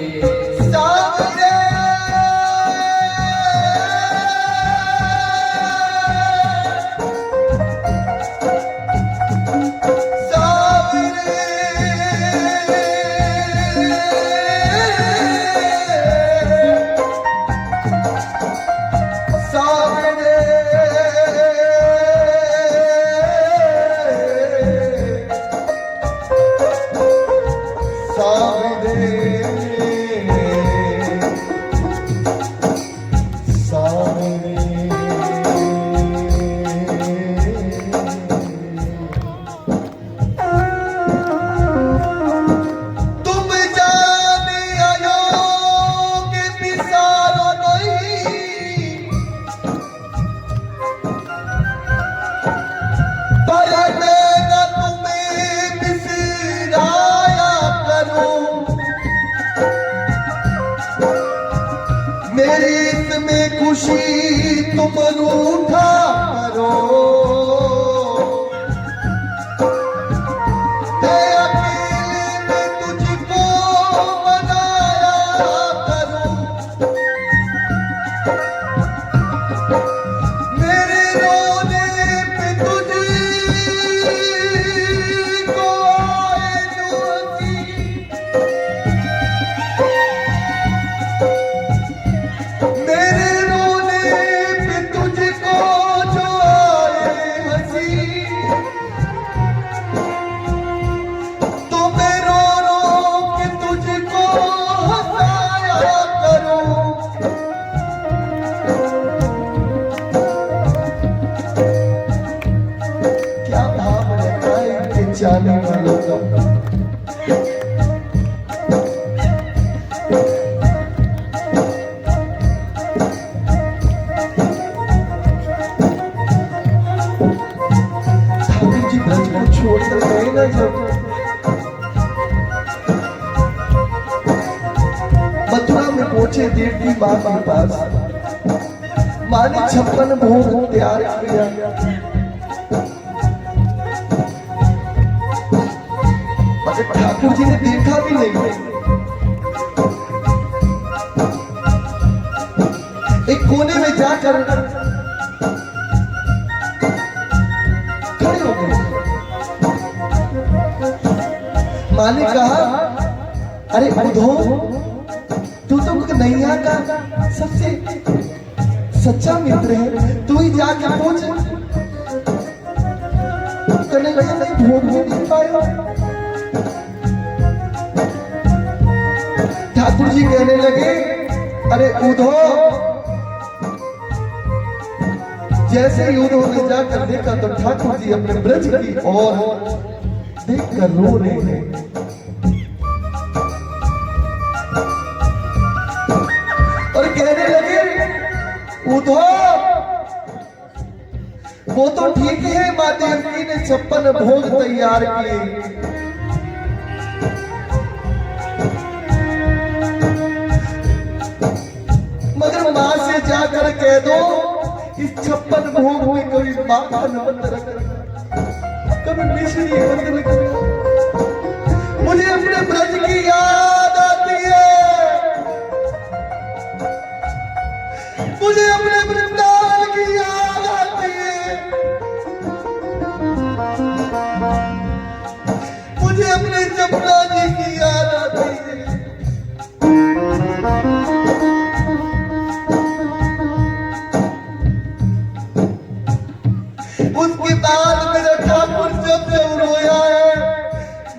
खुशी तुम रूठा करो, मैं अकेले में तुझको मनाया करूं, मेरे रोने पे तुझको आए जो हंसी, मेरे रोने पे तुझको जो आए हंसी, तो मैं रो रो के तुझको हंसाया करूं। क्या भाव रहता है इनके जाने वालों का। ठाकुर जी ब्रज को छोड़कर गए ना जब, मथुरा में पहुंचे देवकी माँ के पास, माँ ने 56 भोग तैयार किया। मगर ठाकुर जी ने देखा भी नहीं। एक कोने में जाकर खड़े हो गए। माँ ने कहा, अरे उद्धव, तू तो कन्हैया का सबसे सच्चा मित्र है, तू ही जाके पूछ। कन्हैया नहीं भोग भी नहीं पाया। ठाकुर जी कहने लगे, अरे उद्धव, जैसे ही उद्धव ने जाकर देखा तो ठाकुर जी अपने ब्रज की ओर देखकर रो रहे हैं। और कहने लगे, उद्धव, वो तो ठीक है, माँ देवकी ने 56 भोग तैयार किए, मगर माँ से जाकर कह दो इस 56 भोग में कभी माखन मत रखना, कभी मिश्री मत रखना। मुझे अपने ब्रज की याद आती है, मुझे अपने वृंदावन की याद आती है, मुझे अपने जमुना जी की याद आती है। उसके बाद मेरा ठाकुर जब जब रोया है,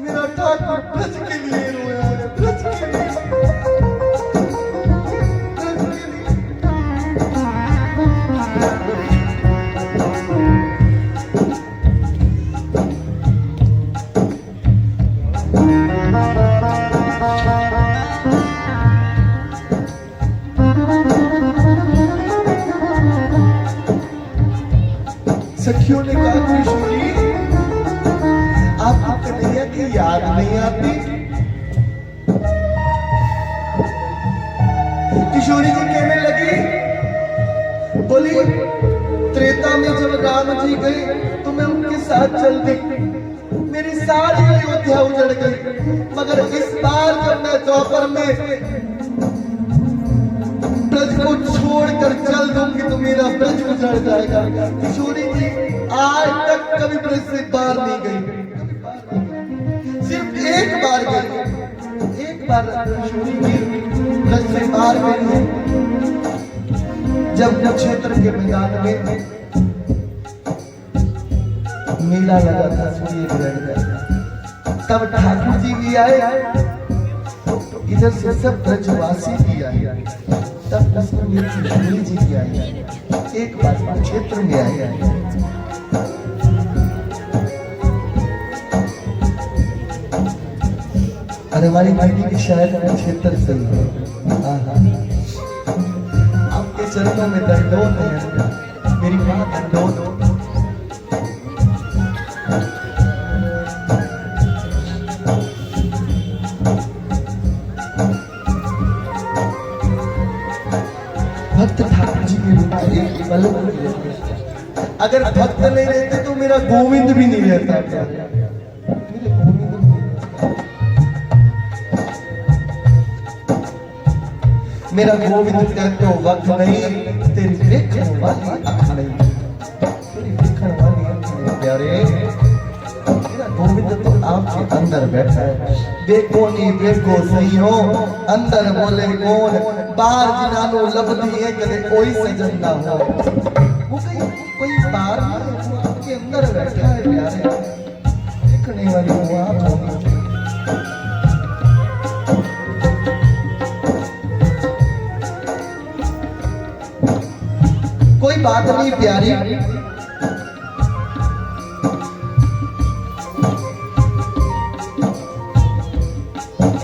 मेरा ठाकुर ब्रज के लिए रोया है, ब्रज के लिए, ब्रज के लिए। सखियों ने कहा, किशोरी, आपको कन्हैया की याद नहीं आती? किशोरी जी कहने लगी, बोली, त्रेता में जब राम जी गए तो मैं उनके साथ चल दी, मेरी सारी अयोध्या उजड़ गई, मगर इस बार जब मैं द्वापर में ब्रज को छोड़कर चल दूंगी तो मेरा ब्रज उजड़ जाएगा। किशोरी जी आज तक कभी ब्रज से बाहर नहीं गई, सिर्फ एक बार गई, एक बार किशोरी जी ब्रज से बाहर गई है, जब कुरुक्षेत्र के मैदान में मेला लगा था, सूर्य ग्रहण का, तब ठाकुर जी भी आए, इधर से सब ब्रजवासी भी आए, तब उसमें मेरी किशोरी जी भी आई, एक बार कुरुक्षेत्र में आई। अरे हमारी मायनी की शायद कुरुक्षेत्र से ही है। आपके चरणों में दंडोत है, मेरी माँ दंडोत। भक्त ठाकुर जी के अगर भक्त नहीं रहते तो मेरा गोविंद भी नहीं रहता प्यारे, मेरे गोविंद भी नहीं रहता। मेरा गोविंद कहते हो वक्त नहीं, तेरी देखने वाली आंख नहीं, तेरी देखने वाली आंख नहीं प्यारे। मेरा गोविंद तो आपके अंदर बैठा है, देखो नहीं देखो सही हो, अंदर बोले कौन, बाहर जिनानो लबदी है कदे कोई सजन ना हो। वो कहीं कोई बाहर नहीं है, वो आपके अंदर बैठा है प्यारे, देखने वाली वो आप होगी। कोई बात नहीं प्यारी,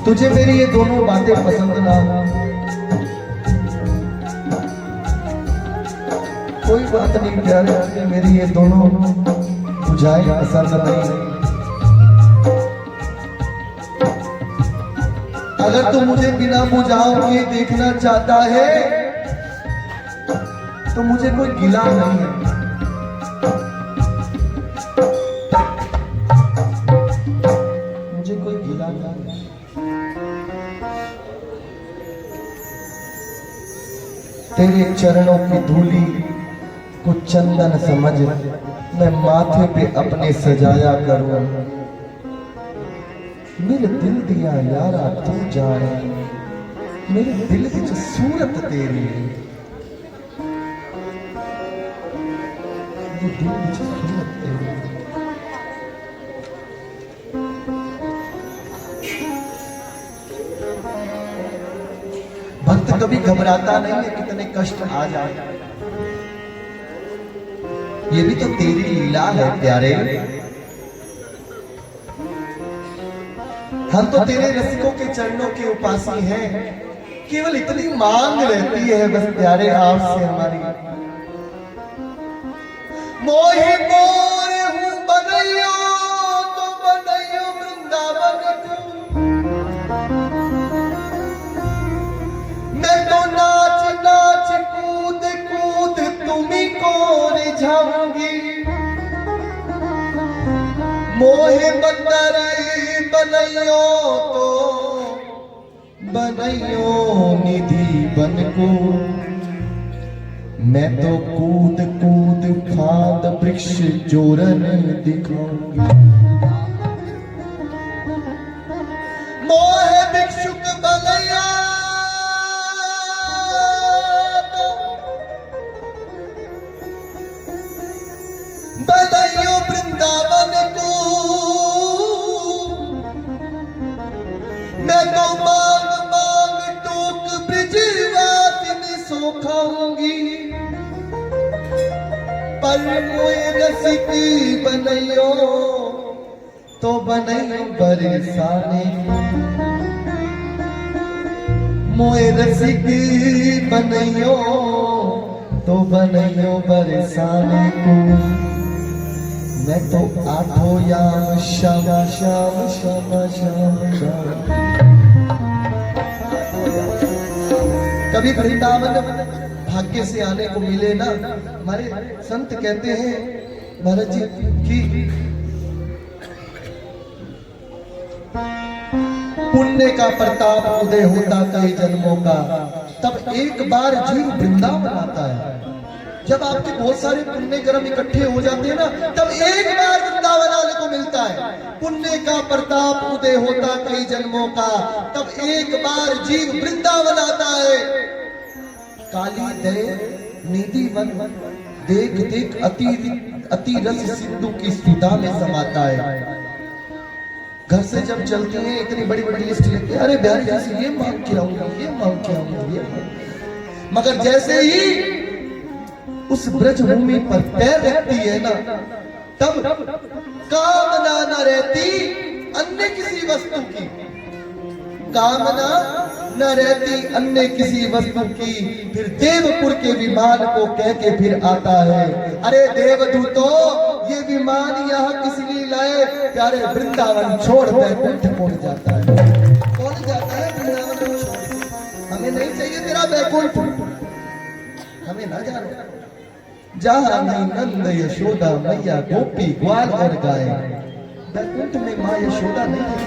तुझे मेरी ये दोनों बातें पसंद ना हो, कोई बात नहीं प्यारे, तुझे मेरी ये दोनों बुझाएं पसंद नहीं। अगर तू मुझे बिना बुझाओ के देखना चाहता है तो मुझे कोई गिला नहीं है, मुझे कोई गिला नहीं है। तेरे चरणों की धूली को चंदन समझ मैं माथे पे अपने सजाया करूं, मेरे दिल दिया यारा तू जाने, मेरे दिल विच सूरत तेरी, मेरे दिल विच सूरत तेरी। भक्त कभी घबराता नहीं है कितने कष्ट आ जाए, ये भी तो तेरी लीला है प्यारे। हम तो तेरे रसिकों के चरणों के उपासी हैं, केवल इतनी मांग रहती है बस प्यारे आपसे हमारी। मोहि मोर हूँ बनैयो तो बनैयो वृंदावन को, मैं तो नाच नाच कूद कूद तुम्ही को रिझाऊंगी। मोहे बंदर बनैयो तो बनैयो निधि बन को, मैं तो कूद कूद खाद वृक्ष जोरन दिखाऊंगी। मोहे भिक्षुक बनैया तो बनैयो वृंदावन को, मैं तो मांग मांग टोक ब्रिजवासिनी सो खाऊंगी। पर कोई रसिकी बनैयो तो बनैयो बरसाने, मोए रसिकी बनैयो तो बनैयो बरसाने को, मैं तो आठों याम श्याम श्याम श्याम श्याम श्याम। कभी वृंदावन भाग्य से आने को मिले ना, हमारे संत कहते हैं महाराज जी कि पुण्य का प्रताप उदय होता कई जन्मों का, तब एक बार जीव वृंदावन आता है। जब आपके बहुत सारे पुण्य कर्म इकट्ठे हो जाते हैं ना, तब एक बार वृंदावन आने को मिलता है। पुण्य का प्रताप उदय होता कई जन्मों का, तब एक बार जीव वृंदावन आता है। काली दे निधि वन देख देख अति रस सिंधु की सुधा में समाता है। घर से जब चलती हैं इतनी बड़ी बड़ी लिस्ट लेके, अरे बिहारी जी ये मांग के आऊंगी, ये मांग के आऊंगी, ये मांग। मगर जैसे ही उस ब्रज भूमि पर पैर रखती है ना, तब कामना न रहती अन्य किसी वस्तु की, कामना न रहती अन्य किसी वस्तु की। फिर देवपुर के विमान को कह के फिर आता है, अरे देवदूतो ये विमान यहाँ किस लिए लाए? प्यारे वृंदावन छोड़ बैकुंठ कौन जाता है? कौन जाता है वृंदावन को छोड़? हमें नहीं चाहिए तेरा बैकुंठ, हमें ना जानो। जहाँ नहीं नंद यशोदा मैया गोपी ग्वाल और गाय। बैकुंठ में माँ यशोदा नहीं है,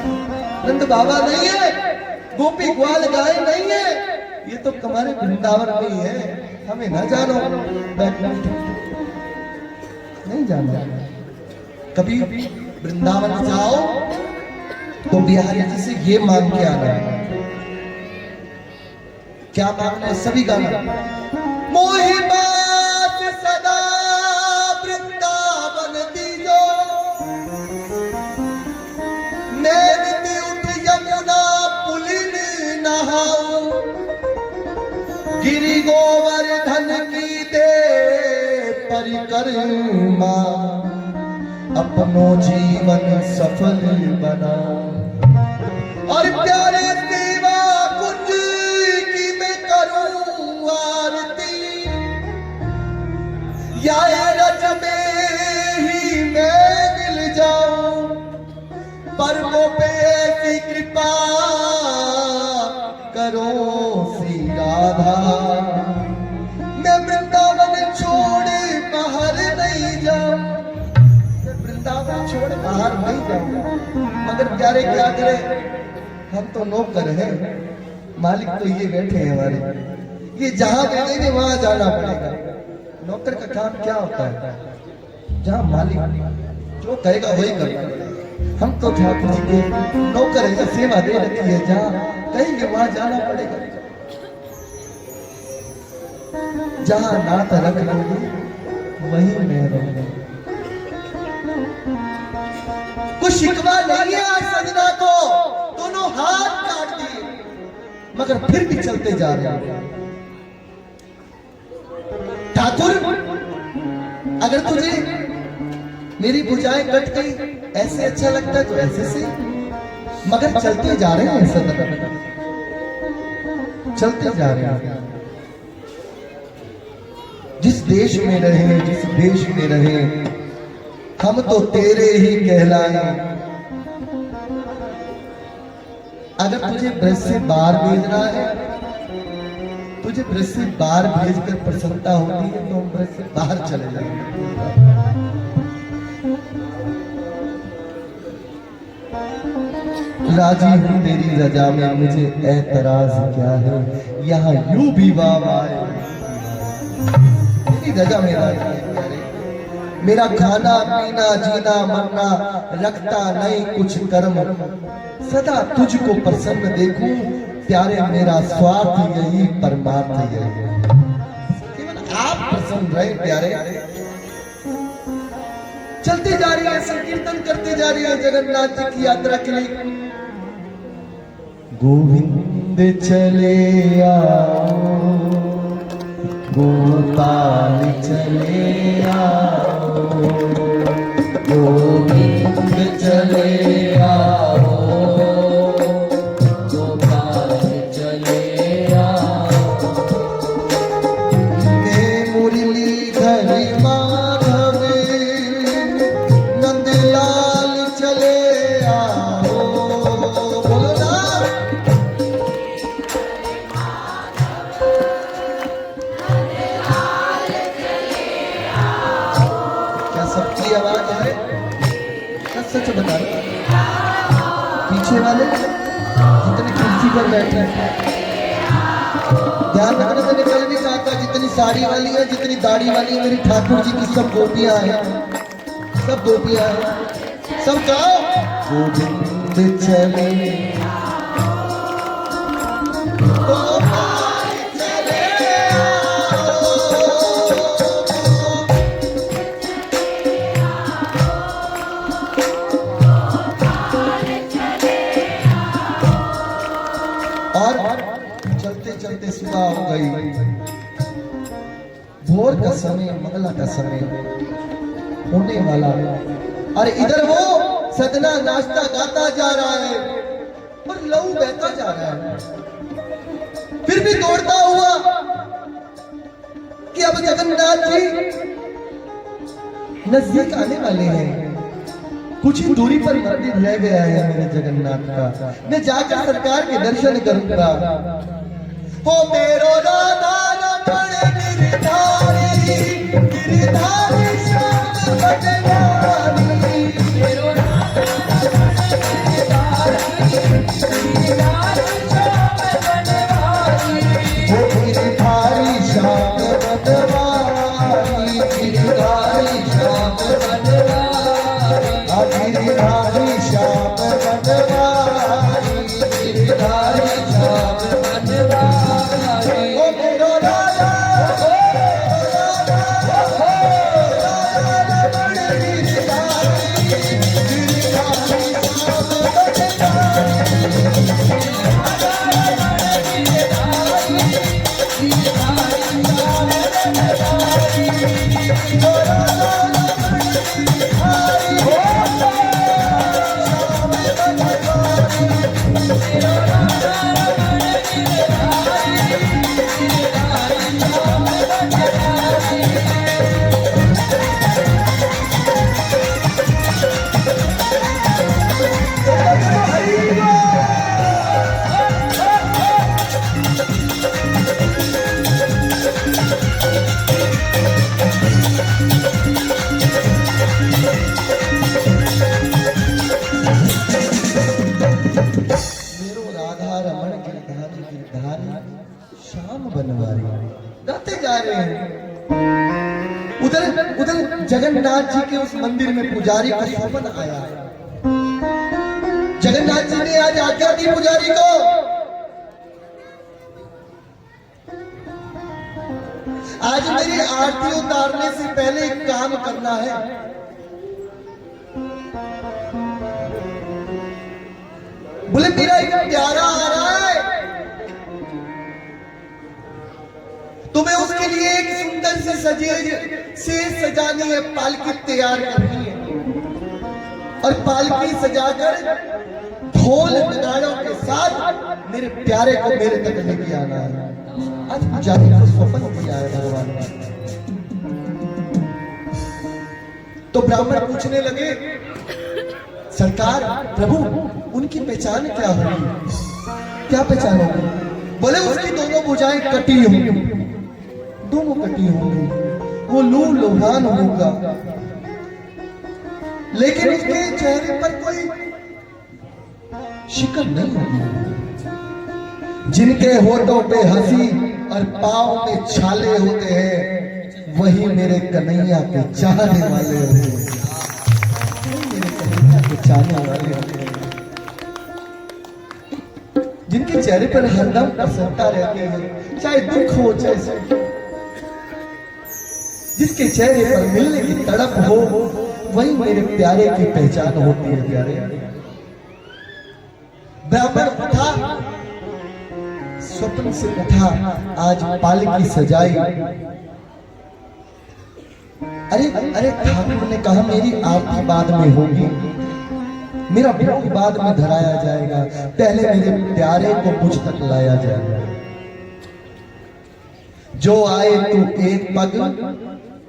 नंद बाबा नहीं है, गोपी ग्वाल गाय नहीं है, ये तो हमारे वृंदावन में ही है। हमें ना जानो, बैकुंठ नहीं जाना। कभी वृंदावन जाओ तो बिहारी जी से ये मांग के आना। क्या मांगना है? सभी गाना। मोहि बात सदा वृंदावन दीजो, नैनती उठ यमुना पुलिन नहाऊं, गिरि गोवर्धन की दे परिक्रमा, अपनो जीवन सफल बनाऊं। और प्यारे सेवा कुंज की मैं करूं आरती, या रज में ही मैं मिल जाऊं, पर्वों पे ऐसी कृपा करो श्री राधा, मैं वृंदावन छोड़ बाहर नहीं जाऊं, वृंदावन छोड़ बाहर नहीं जाऊं। मगर प्यारे क्या करे, हम तो नौकर हैं, मालिक तो ये बैठे हैं हमारे, ये जहां भेजेंगे वहां जाना पड़ेगा। नौकर का काम क्या होता है? जहां मालिक जो कहेगा वही करेगा। हम तो ठाकुर जी के नौकर है, सेवा दे रखी है, जहां कहेंगे वहां जाना पड़ेगा। जहां नात रख लोगे वहीं मैं रहूंगा। कुछ शिकवा नहीं है आज सजना को, दोनों हाथ काट दिए मगर फिर भी चलते जा रहे हैं। ठाकुर, अगर तुझे मेरी भुजाएं कट गई ऐसे अच्छा लगता है तो ऐसे से, मगर चलते जा रहे हैं सदा, चलते जा रहे हैं। जिस देश में रहे, जिस देश में रहे, हम तो तेरे ही कहलाए। अगर तुझे ब्रज से बाहर भेजना है, तुझे ब्रज से बाहर भेजकर प्रसन्नता होती है तो हम ब्रज से बाहर चले जाएंगे। राजी हूं तेरी रजा में, मुझे ऐतराज क्या है, यहाँ यूं भी वाह आए। तेरी रजा में राजी है प्यारे, मेरा खाना पीना जीना मरना रखता नहीं कुछ कर्म, सदा तुझको प्रसन्न देखूं प्यारे, मेरा स्वार्थ यही परमार्थ यही, केवल आप प्रसन्न रहे प्यारे। चलते जा रही है, संकीर्तन करते जा रही है जगन्नाथ जी की यात्रा के लिए। गोविंद चले आओ, गोपाल चले आओ, गोविंद चले आओ, गोपाल चले आओ, हे मुरलीधर माधव नंदलाल चले आओ। बोलो ना, क्या सबकी आवाज है? सच बता रहे, पीछे वाले जितने कुर्सी पर बैठे हैं ध्यान रखना, मैंने कल भी कहा था, जितनी साड़ी वाली है, जितनी दाढ़ी वाली है, मेरी ठाकुर जी की सब गोपियां हैं, सब गोपियां हैं, सब गाओ गोविंद चले गोपाल चले आओ। और चलते चलते सुबह हो गई, भोर का समय, मंगला का समय होने वाला है। और इधर वो सदना नाश्ता गाता जा रहा है और लहू बहता जा रहा है, फिर भी दौड़ता हुआ कि अब जगन्नाथ जी नजदीक आने वाले हैं, कुछ ही दूरी पर मंदिर रह गया है मेरे जगन्नाथ का, मैं जाकर सरकार के दर्शन करूंगा। हो मेरो राधा न पड़े गिरधारी, गिरधारी श्याम बनवारी मेरो राधा गिरधारी श्याम बनवारी वो गिरधारी श्याम बनवारी गिरधारी श्याम बनवारी गिरधारी श्याम बनवारी गिरधारी श्याम बनवारी ओ मेरो राजा मेरो राधा रमण गिरधारी गिरधारी श्याम बनवारी गाते जा रहे हैं। उधर उधर जगन्नाथ जी के उस मंदिर में पुजारी का स्वप्न आया। जगन्नाथ जी ने आज आज्ञा दी पुजारी को, आज मेरी आरती उतारने से पहले एक काम करना है। बोले मेरा एक प्यारा आ रहा है, तुम्हें उसके लिए एक सुंदर सी सजेज से सजानी है, पालकी तैयार करनी है और पालकी सजाकर ढोल नगाड़ों के साथ मेरे प्यारे को मेरे तक लेके आना है। आज पुजारी को स्वप्न दिया है भगवान ने। तो ब्राह्मण पूछने लगे, सरकार प्रभु उनकी पहचान क्या होगी, क्या पहचान होगी? बोले उसकी दोनों भुजाएं कटी होंगी, दोनों कटी होंगी, वो लूं लुहान होगा, लेकिन उसके चेहरे पर कोई शिकन नहीं होगी। जिनके होठों पे हंसी और पांव में छाले होते हैं, वही मेरे कन्हैया के चाहने वाले होते हैं, मेरे कन्हैया के चाहने वाले होते हैं। जिनके चेहरे पर हरदम प्रसन्नता रहती है, चाहे दुख हो चाहे सुख, जिसके चेहरे पर मिलने की तड़प हो, वही मेरे प्यारे की पहचान होती है। प्यारे ब्राह्मण उठा, स्वप्न से उठा, आज पालकी सजाई। अरे अरे ठाकुर ने कहा मेरी आरती बाद में होगी, मेरा भोग बाद में धराया जाएगा, पहले मेरे प्यारे को मुझ तक लाया जाएगा। जो आए तू एक पग,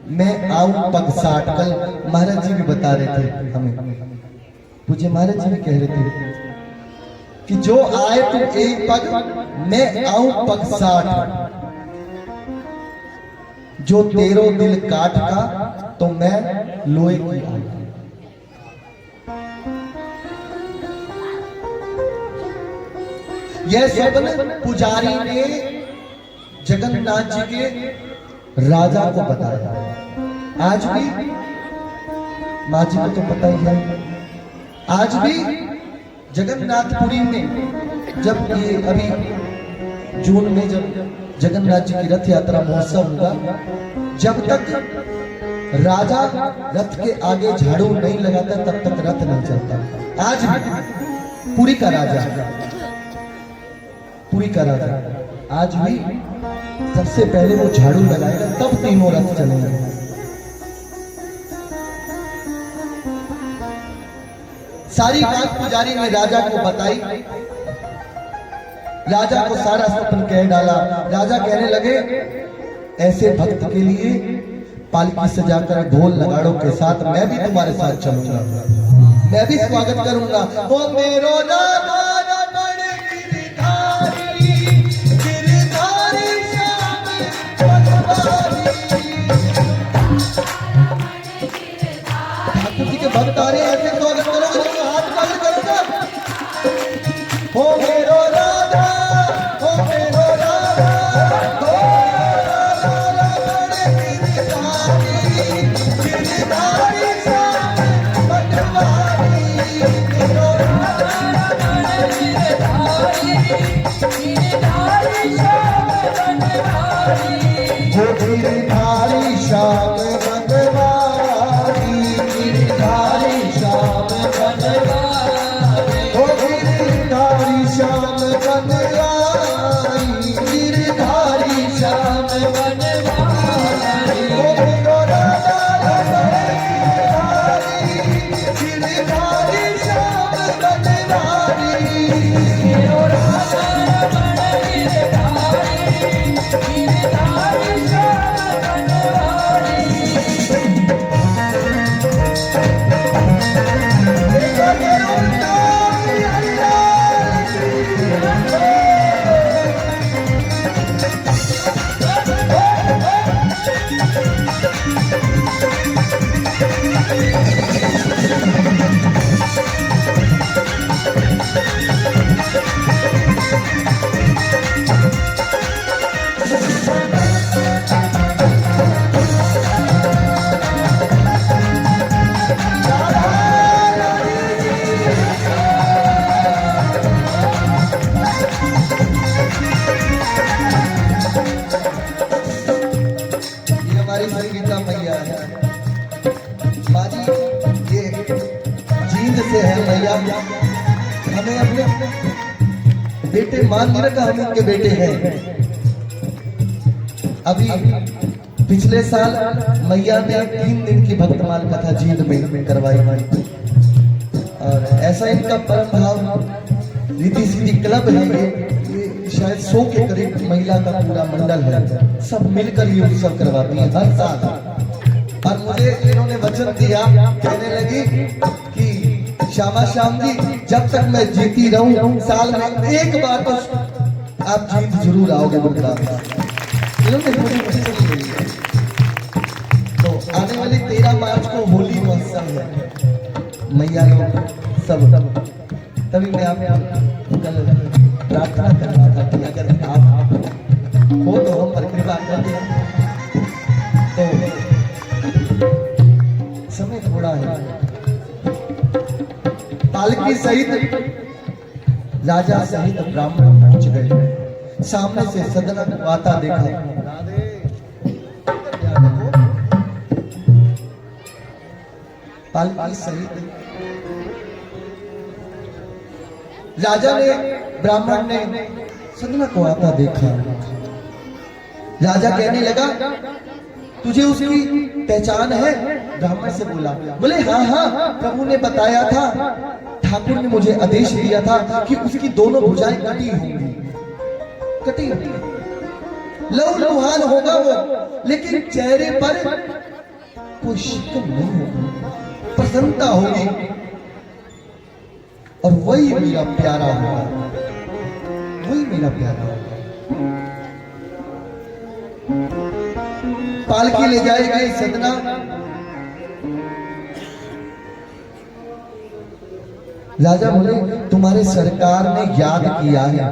मैं आऊं पग 60। कल महाराज जी भी बता रहे थे हमें, मुझे महाराज जी भी कह रहे थे कि जो आए तू एक पग, मैं आऊं पग 60। जो तेरो दिल काट का, तो मैं लोहे की आऊं। यह स्वप्न पुजारी ने जगन्नाथ जी के राजा को बताया। आज भी माँ जी को तो पता ही है, आज भी जगन्नाथपुरी में जब ये अभी जून में जब जगन्नाथ जी की रथ यात्रा महोत्सव होगा, जब तक राजा रथ के आगे झाड़ू नहीं लगाता तब तक रथ नहीं चलता। आज भी पुरी का राजा, पुरी का राजा आज भी सबसे पहले वो झाड़ू लगाएगा, तब तीनों रथ चलेंगे। सारी बात पुजारी ने राजा को बताई, राजा को सारा स्वप्न कह डाला। राजा कहने लगे, ऐसे भक्त के लिए पालकी सजाकर ढोल नगाड़ों के साथ मैं भी तुम्हारे साथ चलूंगा, मैं भी स्वागत करूंगा। वो मेरो राधा रमण गिरधारी, गिरधारी श्याम बनवारी। सब तारे ऐसे स्वागत करोगे तो हाथ काले करूंगा। हो मेरो राधा, हो मेरो राधा, हो राधा रे गिरधारी, गिरधारी श्याम बनवारी, मेरो राधा गिरधारी श्याम बनवारी। हो गिरधारी श्याम बनवारी, गिरधारी श्याम बनवारी, हो गिरधारी श्याम बनवारी, गिरधारी श्याम बनवारी, हो मेरो राधा गिरधारी, गिरधारी श्याम बनवारी, मेरो राधा संगीता मैया है बाजी, ये जींद से है मैया। हमें अपने बेटे मान नहीं रखा, हम उनके बेटे हैं। अभी पिछले साल मैया ने 3 दिन की भक्तमाल कथा जींद में करवाई और ऐसा इनका परम भाव रीति सीधी क्लब है। ये शायद 100 के करीब महिला का पूरा मंडल है, सब मिलकर ये उत्सव करवाती है हर साल। और मुझे इन्होंने वचन दिया, कहने लगी कि श्यामा श्याम जी जब तक मैं जीती रहूं साल में एक बार तो आप जीत जरूर आओगे बुढ़ा। इन्होंने मुझे वचन दिया। तो आने वाली 13 मार्च को होली महोत्सव है, मैया लोग सब, तभी मैं आप कल प्रार्थना कर रहा था कि अगर आप हो तो हम पर कृपा कर दें। तो समय थोड़ा है। पालकी सहित राजा सहित ब्राह्मण पहुंच गए। सामने से सदन आता देखा। पालकी सहित राजा ने, ब्राह्मण ने सदन को आता देखा। राजा कहने लगा, तुझे उसकी पहचान है? ब्राह्मण से बोला, बोले हाँ हाँ, प्रभु ने बताया था, ठाकुर ने मुझे आदेश दिया था कि उसकी दोनों भुजाएं कटी होंगी, कटी होंगी, लहू-लुहान होगा वो, लेकिन चेहरे पर कोई शिकन नहीं होगी, प्रसन्नता होगी और वही मेरा प्यारा होगा, वही मेरा प्यारा होगा। पालकी ले जाए गए सदना। राजा बोले, तुम्हारे सरकार ने याद किया है।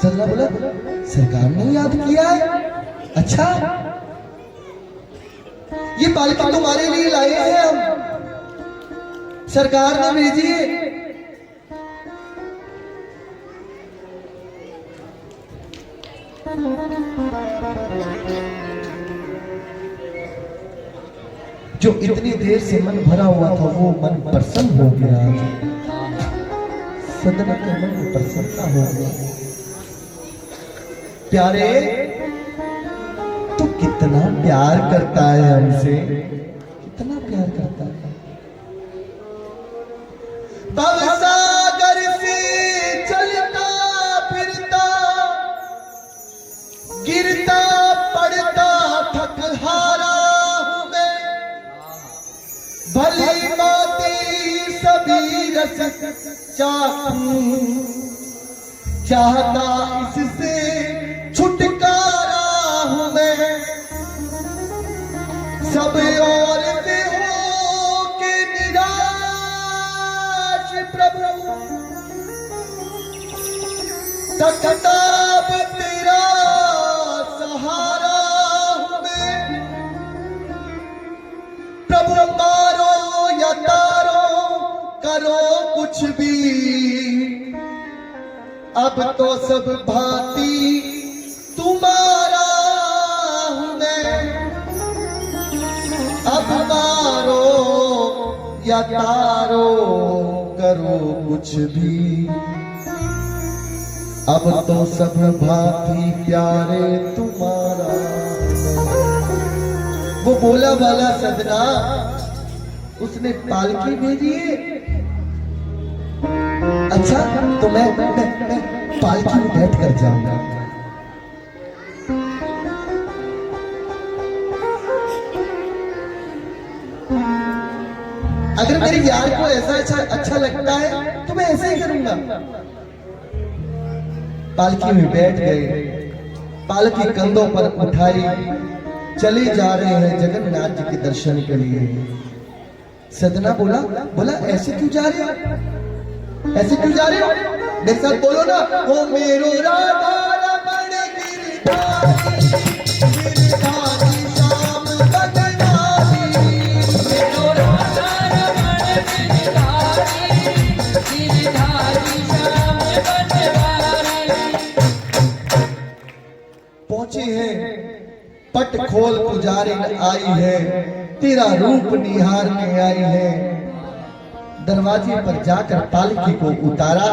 सदना बोला, सरकार ने याद किया है? अच्छा, ये पालकी तुम्हारे लिए लाए हैं हम, सरकार ने भेजी है। जो इतनी देर से मन भरा हुआ था वो मन प्रसन्न हो गया। सदन के मन में प्रसन्नता हो गया। प्यारे, तू कितना प्यार करता है हमसे, कितना प्यार करता है। भवसागर से चलता फिरता, गिरता पड़ता थक हारा हूं मैं, भली बातें सभी रस चाहूं, चाहता इससे छुटकारा हूं मैं। सब और से हो सकताब तेरा सहारा हूं मैं, प्रभु मारो या तारो करो कुछ भी, अब तो सब भांति तुम्हारा हूं मैं, अब मारो या तारो करो कुछ भी, अब तो सब भांति प्यारे तुम्हारा। वो बोला वाला सदना, उसने पालकी भेजी है। अच्छा तो मैं पालकी में बैठ कर जाऊंगा। अगर मेरे यार को ऐसा अच्छा लगता है तो मैं ऐसा ही करूंगा। पालकी में बैठ गए, पालकी कंधों पर उठाई, चले जा रहे हैं जगन्नाथ जी के दर्शन के लिए। सदना बोला ऐसे क्यों जा रहे हो, ऐसे क्यों जा रहे हो? मेरे साथ बोलो ना, ओ मेरो राधा रमण गिरधारी, गिरधारी श्याम बदनामी, मेरो राधा रमण गिरधारी, गिरधारी श्याम बनवारी। पहुंचे हैं, पट खोल पुजारिन आई है, तेरा रूप निहारने आई है। दरवाजे पर जाकर पालकी को उतारा,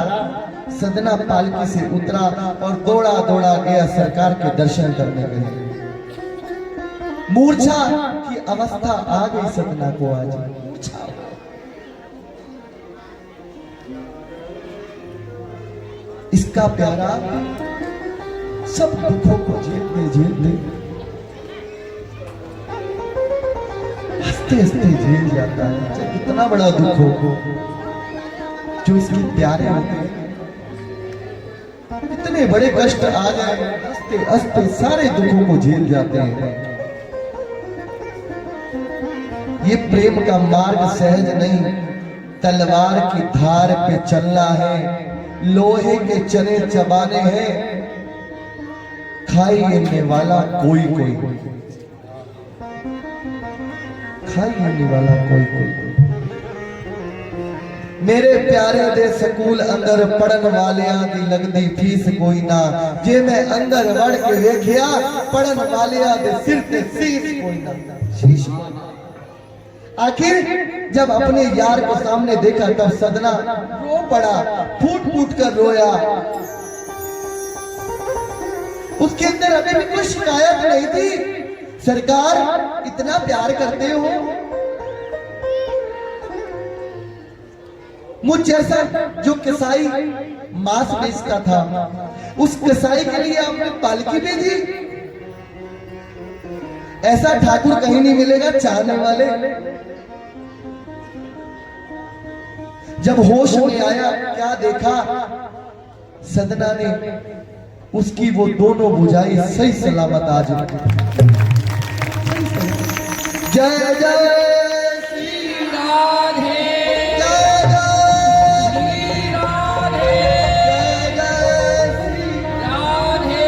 सदना पालकी से उतरा और दौड़ा दौड़ा गया सरकार के दर्शन करने के लिए। मूर्छा की अवस्था आ गई सदना को आज, मूर्छा। इसका प्यारा सब दुखों को झेलते झेलते हंसते हंसते झेल जाता है। चाहे कितना बड़ा दुख हो, जो इसके प्यारे होते हैं, इतने बड़े कष्ट आ जाए, हंसते हंसते सारे दुखों को झेल जाते हैं। ये प्रेम का मार्ग सहज नहीं, तलवार की धार पे चलना है, लोहे के चने चबाने हैं, खाई लेने वाला कोई कोई, खाई लेने वाला कोई कोई। मेरे प्यारे दे स्कूल अंदर पढ़न वालियां दी लगदी फीस कोई ना, जे मैं अंदर वड़ के वेखिया पढ़न वालियां दे सिर ते शीश कोई ना, शीश। आखिर जब अपने यार को सामने देखा तब सदना रो पड़ा, फूट फूट कर रोया। उसके अंदर अभी भी कोई शिकायत नहीं थी। सरकार इतना प्यार करते हो, मुझ जैसा जो कसाई मांस बेचता था, उस कसाई के लिए आपने पालकी भेजी। ऐसा ठाकुर कहीं नहीं मिलेगा चाहने वाले। जब होश में आया क्या देखा, सदना ने उसकी वो दोनों भुजाएं सही सलामत आज। जय जय श्री राधे, जय जय श्री राधे, जय जय श्री राधे।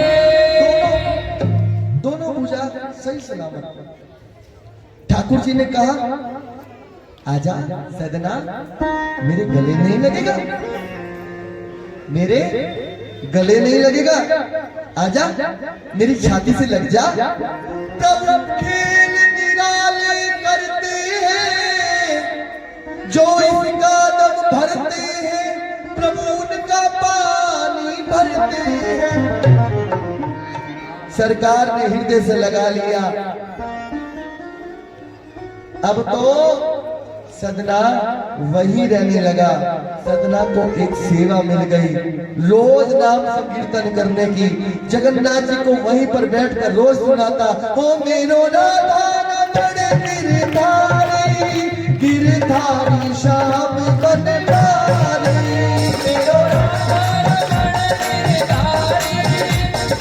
दोनों भुजा सही सलामत। ठाकुर जी ने कहा, आजा सदना, मेरे गले नहीं लगेगा, मेरे गले नहीं लगेगा, आजा मेरी छाती से लग जा। प्रभु खेल निराले करते हैं, जो इसका दम भरते हैं, प्रभु उनका पानी भरते हैं। सरकार ने हृदय से लगा लिया। अब तो सदना वही रहने लगा। सदना को एक सेवा मिल गई, रोज नाम संकीर्तन करने की। जगन्नाथ जी को वहीं पर बैठकर रोज सुनाता, ओ मेरो राधा रमण गिरधारी, गिरधारी श्याम बनवारी, मेरो राधा रमण गिरधारी,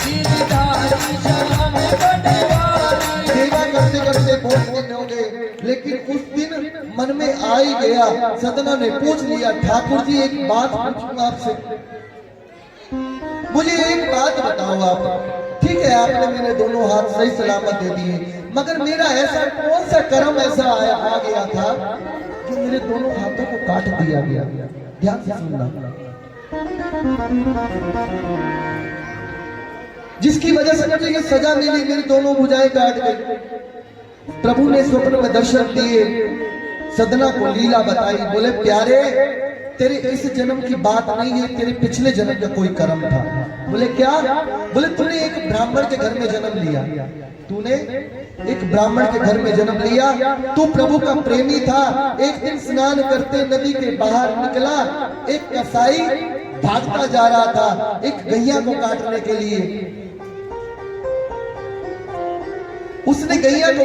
गिरधारी श्याम बनवारी। सेवा करते करते बहुत दिन हो गए, लेकिन उस दिन मन में आ ही गया। सदना ने पूछ लिया, ठाकुर जी एक बात पूछूं आपसे। मुझे एक बात बताओ आप, ठीक है आपने मेरे दोनों हाथ सही सलामत दे दिए, मगर मेरा ऐसा कौन सा कर्म ऐसा आ गया था कि मेरे दोनों हाथों को काट दिया गया? ध्यान से सुनना। जिसकी वजह से मुझे ये सजा मिली, मेरी दोनों भुजाएं काट गई। प्रभु ने स्वप्न में दर्शन दिए, सदना को लीला बताई, बोले प्यारे तेरे इस जन्म की बात नहीं है, तेरे पिछले जन्म का कोई कर्म था। बोले क्या? बोले तूने एक ब्राह्मण के घर में जन्म लिया, तूने एक ब्राह्मण के घर में जन्म लिया, तू प्रभु का प्रेमी था। एक दिन स्नान करते नदी के बाहर निकला, एक कसाई भागता जा रहा था एक गैया को काटने के लिए। उसने गैया को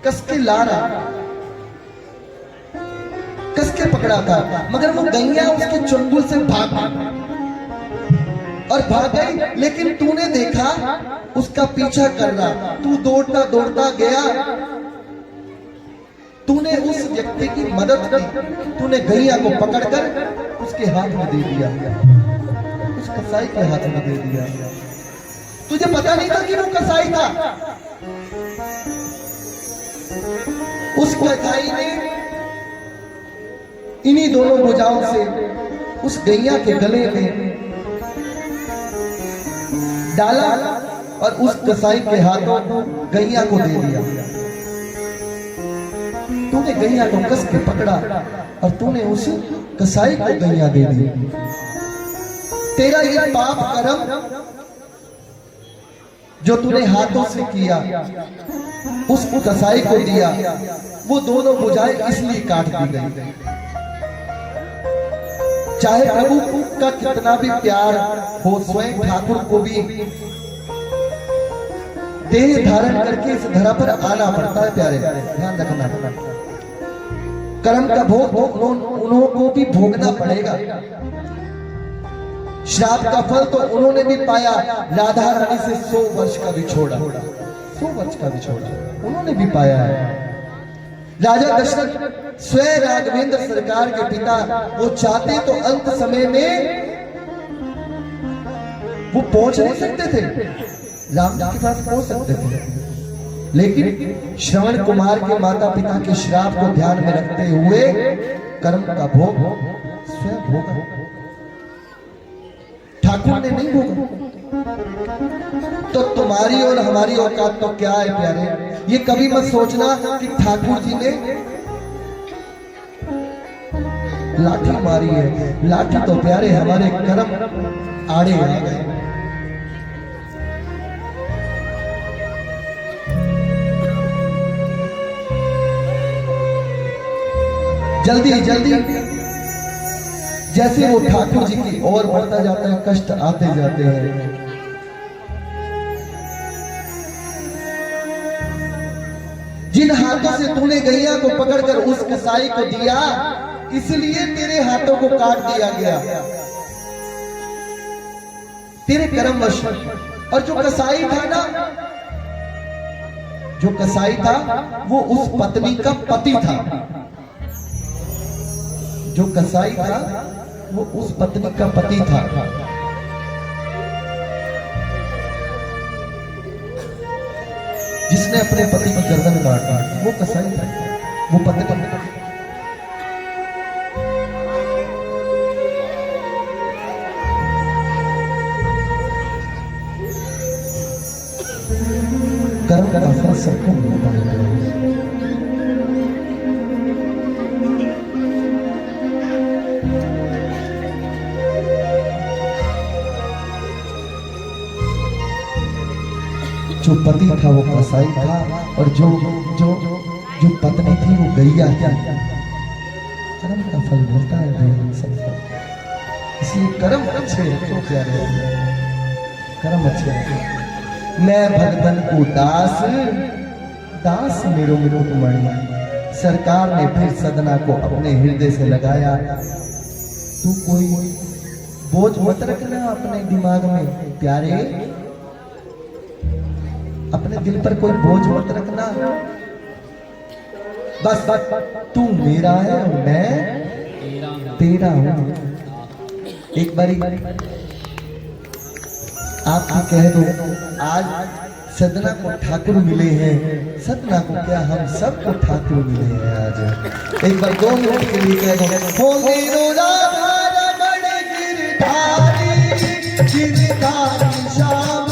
कस के ला रहा, कस के पकड़ा था, मगर वो गैया उसके चंगुल से भाग गई। लेकिन तूने देखा उसका पीछा कर रहा, तू दौड़ता दौड़ता गया, तूने उस व्यक्ति की मदद की, तूने गैया को पकड़कर उसके हाथ में दे दिया, उस कसाई के हाथ में दे दिया। तुझे पता नहीं था कि वो कसाई था। उस कसाई ने इन्हीं दोनों भुजाओं से उस गैया के गले में डाला और उस कसाई के हाथों गैया को दे दिया। तूने गैया को कस के पकड़ा और तूने उस कसाई को गैया दे दी। तेरा ये पाप कर्म जो तूने हाथों से किया, उस कसाई को दिया, वो दोनों भुजाएं इसलिए काट दी गई। चाहे प्रभु का कितना भी प्यार हो, स्वयं ठाकुर को भी देह धारण करके इस धरा पर आना पड़ता है। प्यारे ध्यान रखना, कर्म का भोग उन्हों को भी भोगना पड़ेगा। श्राप का फल तो उन्होंने भी पाया, राधा रानी से 100 वर्ष का बिछोड़ा, 100 वर्ष का बिछोड़ा उन्होंने भी पाया है। राजा दशरथ स्वयं राघवेंद्र सरकार के पिता, वो चाहते तो अंत समय में वो पहुंच नहीं सकते थे, राम जी के पास पहुंच सकते थे, लेकिन श्रवण कुमार के माता पिता के श्राप को ध्यान में रखते हुए कर्म का भोग स्वयं भोगा, ठाकुर ने नहीं भोगा। तो तुम्हारी और हमारी औकात तो क्या है प्यारे? ये कभी मत सोचना कि ठाकुर जी ने लाठी मारी है। लाठी तो प्यारे हमारे कर्म आड़े आ गए। जल्दी जल्दी जैसे वो ठाकुर जी की ओर बढ़ता जाता है, कष्ट आते जाते हैं। जिन हाथों से तूने गैया को पकड़कर उस कसाई को दिया, इसलिए तेरे हाथों को काट दिया गया, तेरे कर्मवश। और जो कसाई था ना, जो कसाई था वो उस पत्नी का पति था। जो कसाई था वो उस पत्नी का पति था। जिसने अपने पति की गर्दन काटा वो कसाई था, वो पति था। कर्म का फल सबको मिलता है। जो पति था वो कसाई था, और जो जो जो पत्नी थी वो गैया थी। कर्म का फल मिलता है सबको, इसलिए कर्म अच्छे रखो प्यारे, कर्म अच्छे रखो। मैं भन भन को दास, दास मेरो मुकुटमणि। सरकार ने फिर सदना को अपने हृदय से लगाया। तू कोई बोझ मत रखना अपने दिमाग में प्यारे, अपने दिल पर कोई बोझ मत रखना। बस तू मेरा है और मैं तेरा हूं। एक बारी आप भी कह दो, आज सदना को ठाकुर मिले हैं, सदना को क्या हम सबको ठाकुर मिले हैं आज। एक बार 2 मिनट के लिए कह दो, हो मेरो राधा रमण गिरधारी, गिरधारी श्याम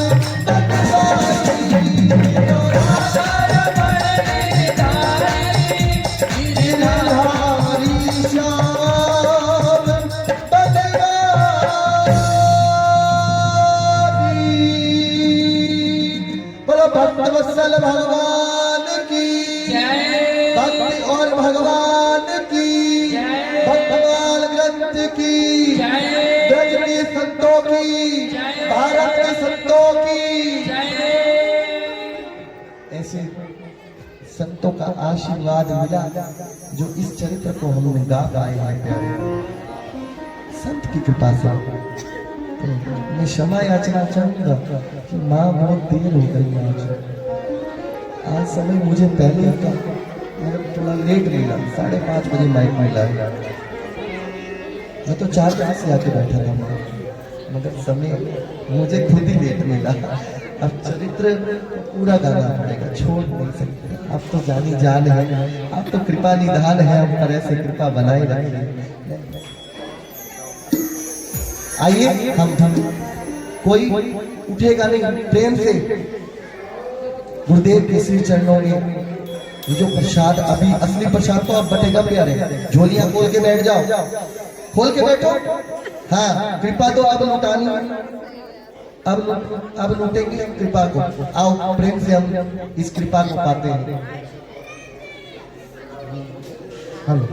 बनवारी, मेरो राधा रमण गिरधारी, गिरधारी श्याम बनवारी। बोलो भक्तवत्सल भगवान की जय भक्ति और भगवान की भक्तमाल ग्रंथ की जय ब्रज के संतों की भारत के संतों की। ऐसे संतों का आशीर्वाद मिला जो इस चरित्र को हमने गा पाए हैं प्यारे, संत की कृपा से। तो मैं क्षमा याचना चाहूंगा कि माँ बहुत देर हो गई आज समय मुझे पहले ही का मतलब थोड़ा लेट मिला, 5:30 बजे माइक मिला। मैं तो 4 बजे से आके बैठा था मगर समय मुझे खुद ही लेट मिला। अब चरित्र पूरा गाना पड़ेगा, छोड़ नहीं सकते। आप तो जानी जान है, आप तो कृपा निधान है, हम पर ऐसे कृपा बनाए रखें। आइए हम कोई उठेगा नहीं, प्रेम से गुरुदेव के श्री चरणों में ये जो प्रसाद, अभी असली प्रसाद तो अब बटेगा प्यारे। झोलियां खोल के बैठ जाओ, खोल के बैठो। हाँ, कृपा तो अब लुटानी, अब लूटेंगे हम कृपा को। आओ प्रेम से हम इस कृपा को पाते हैं। हेलो।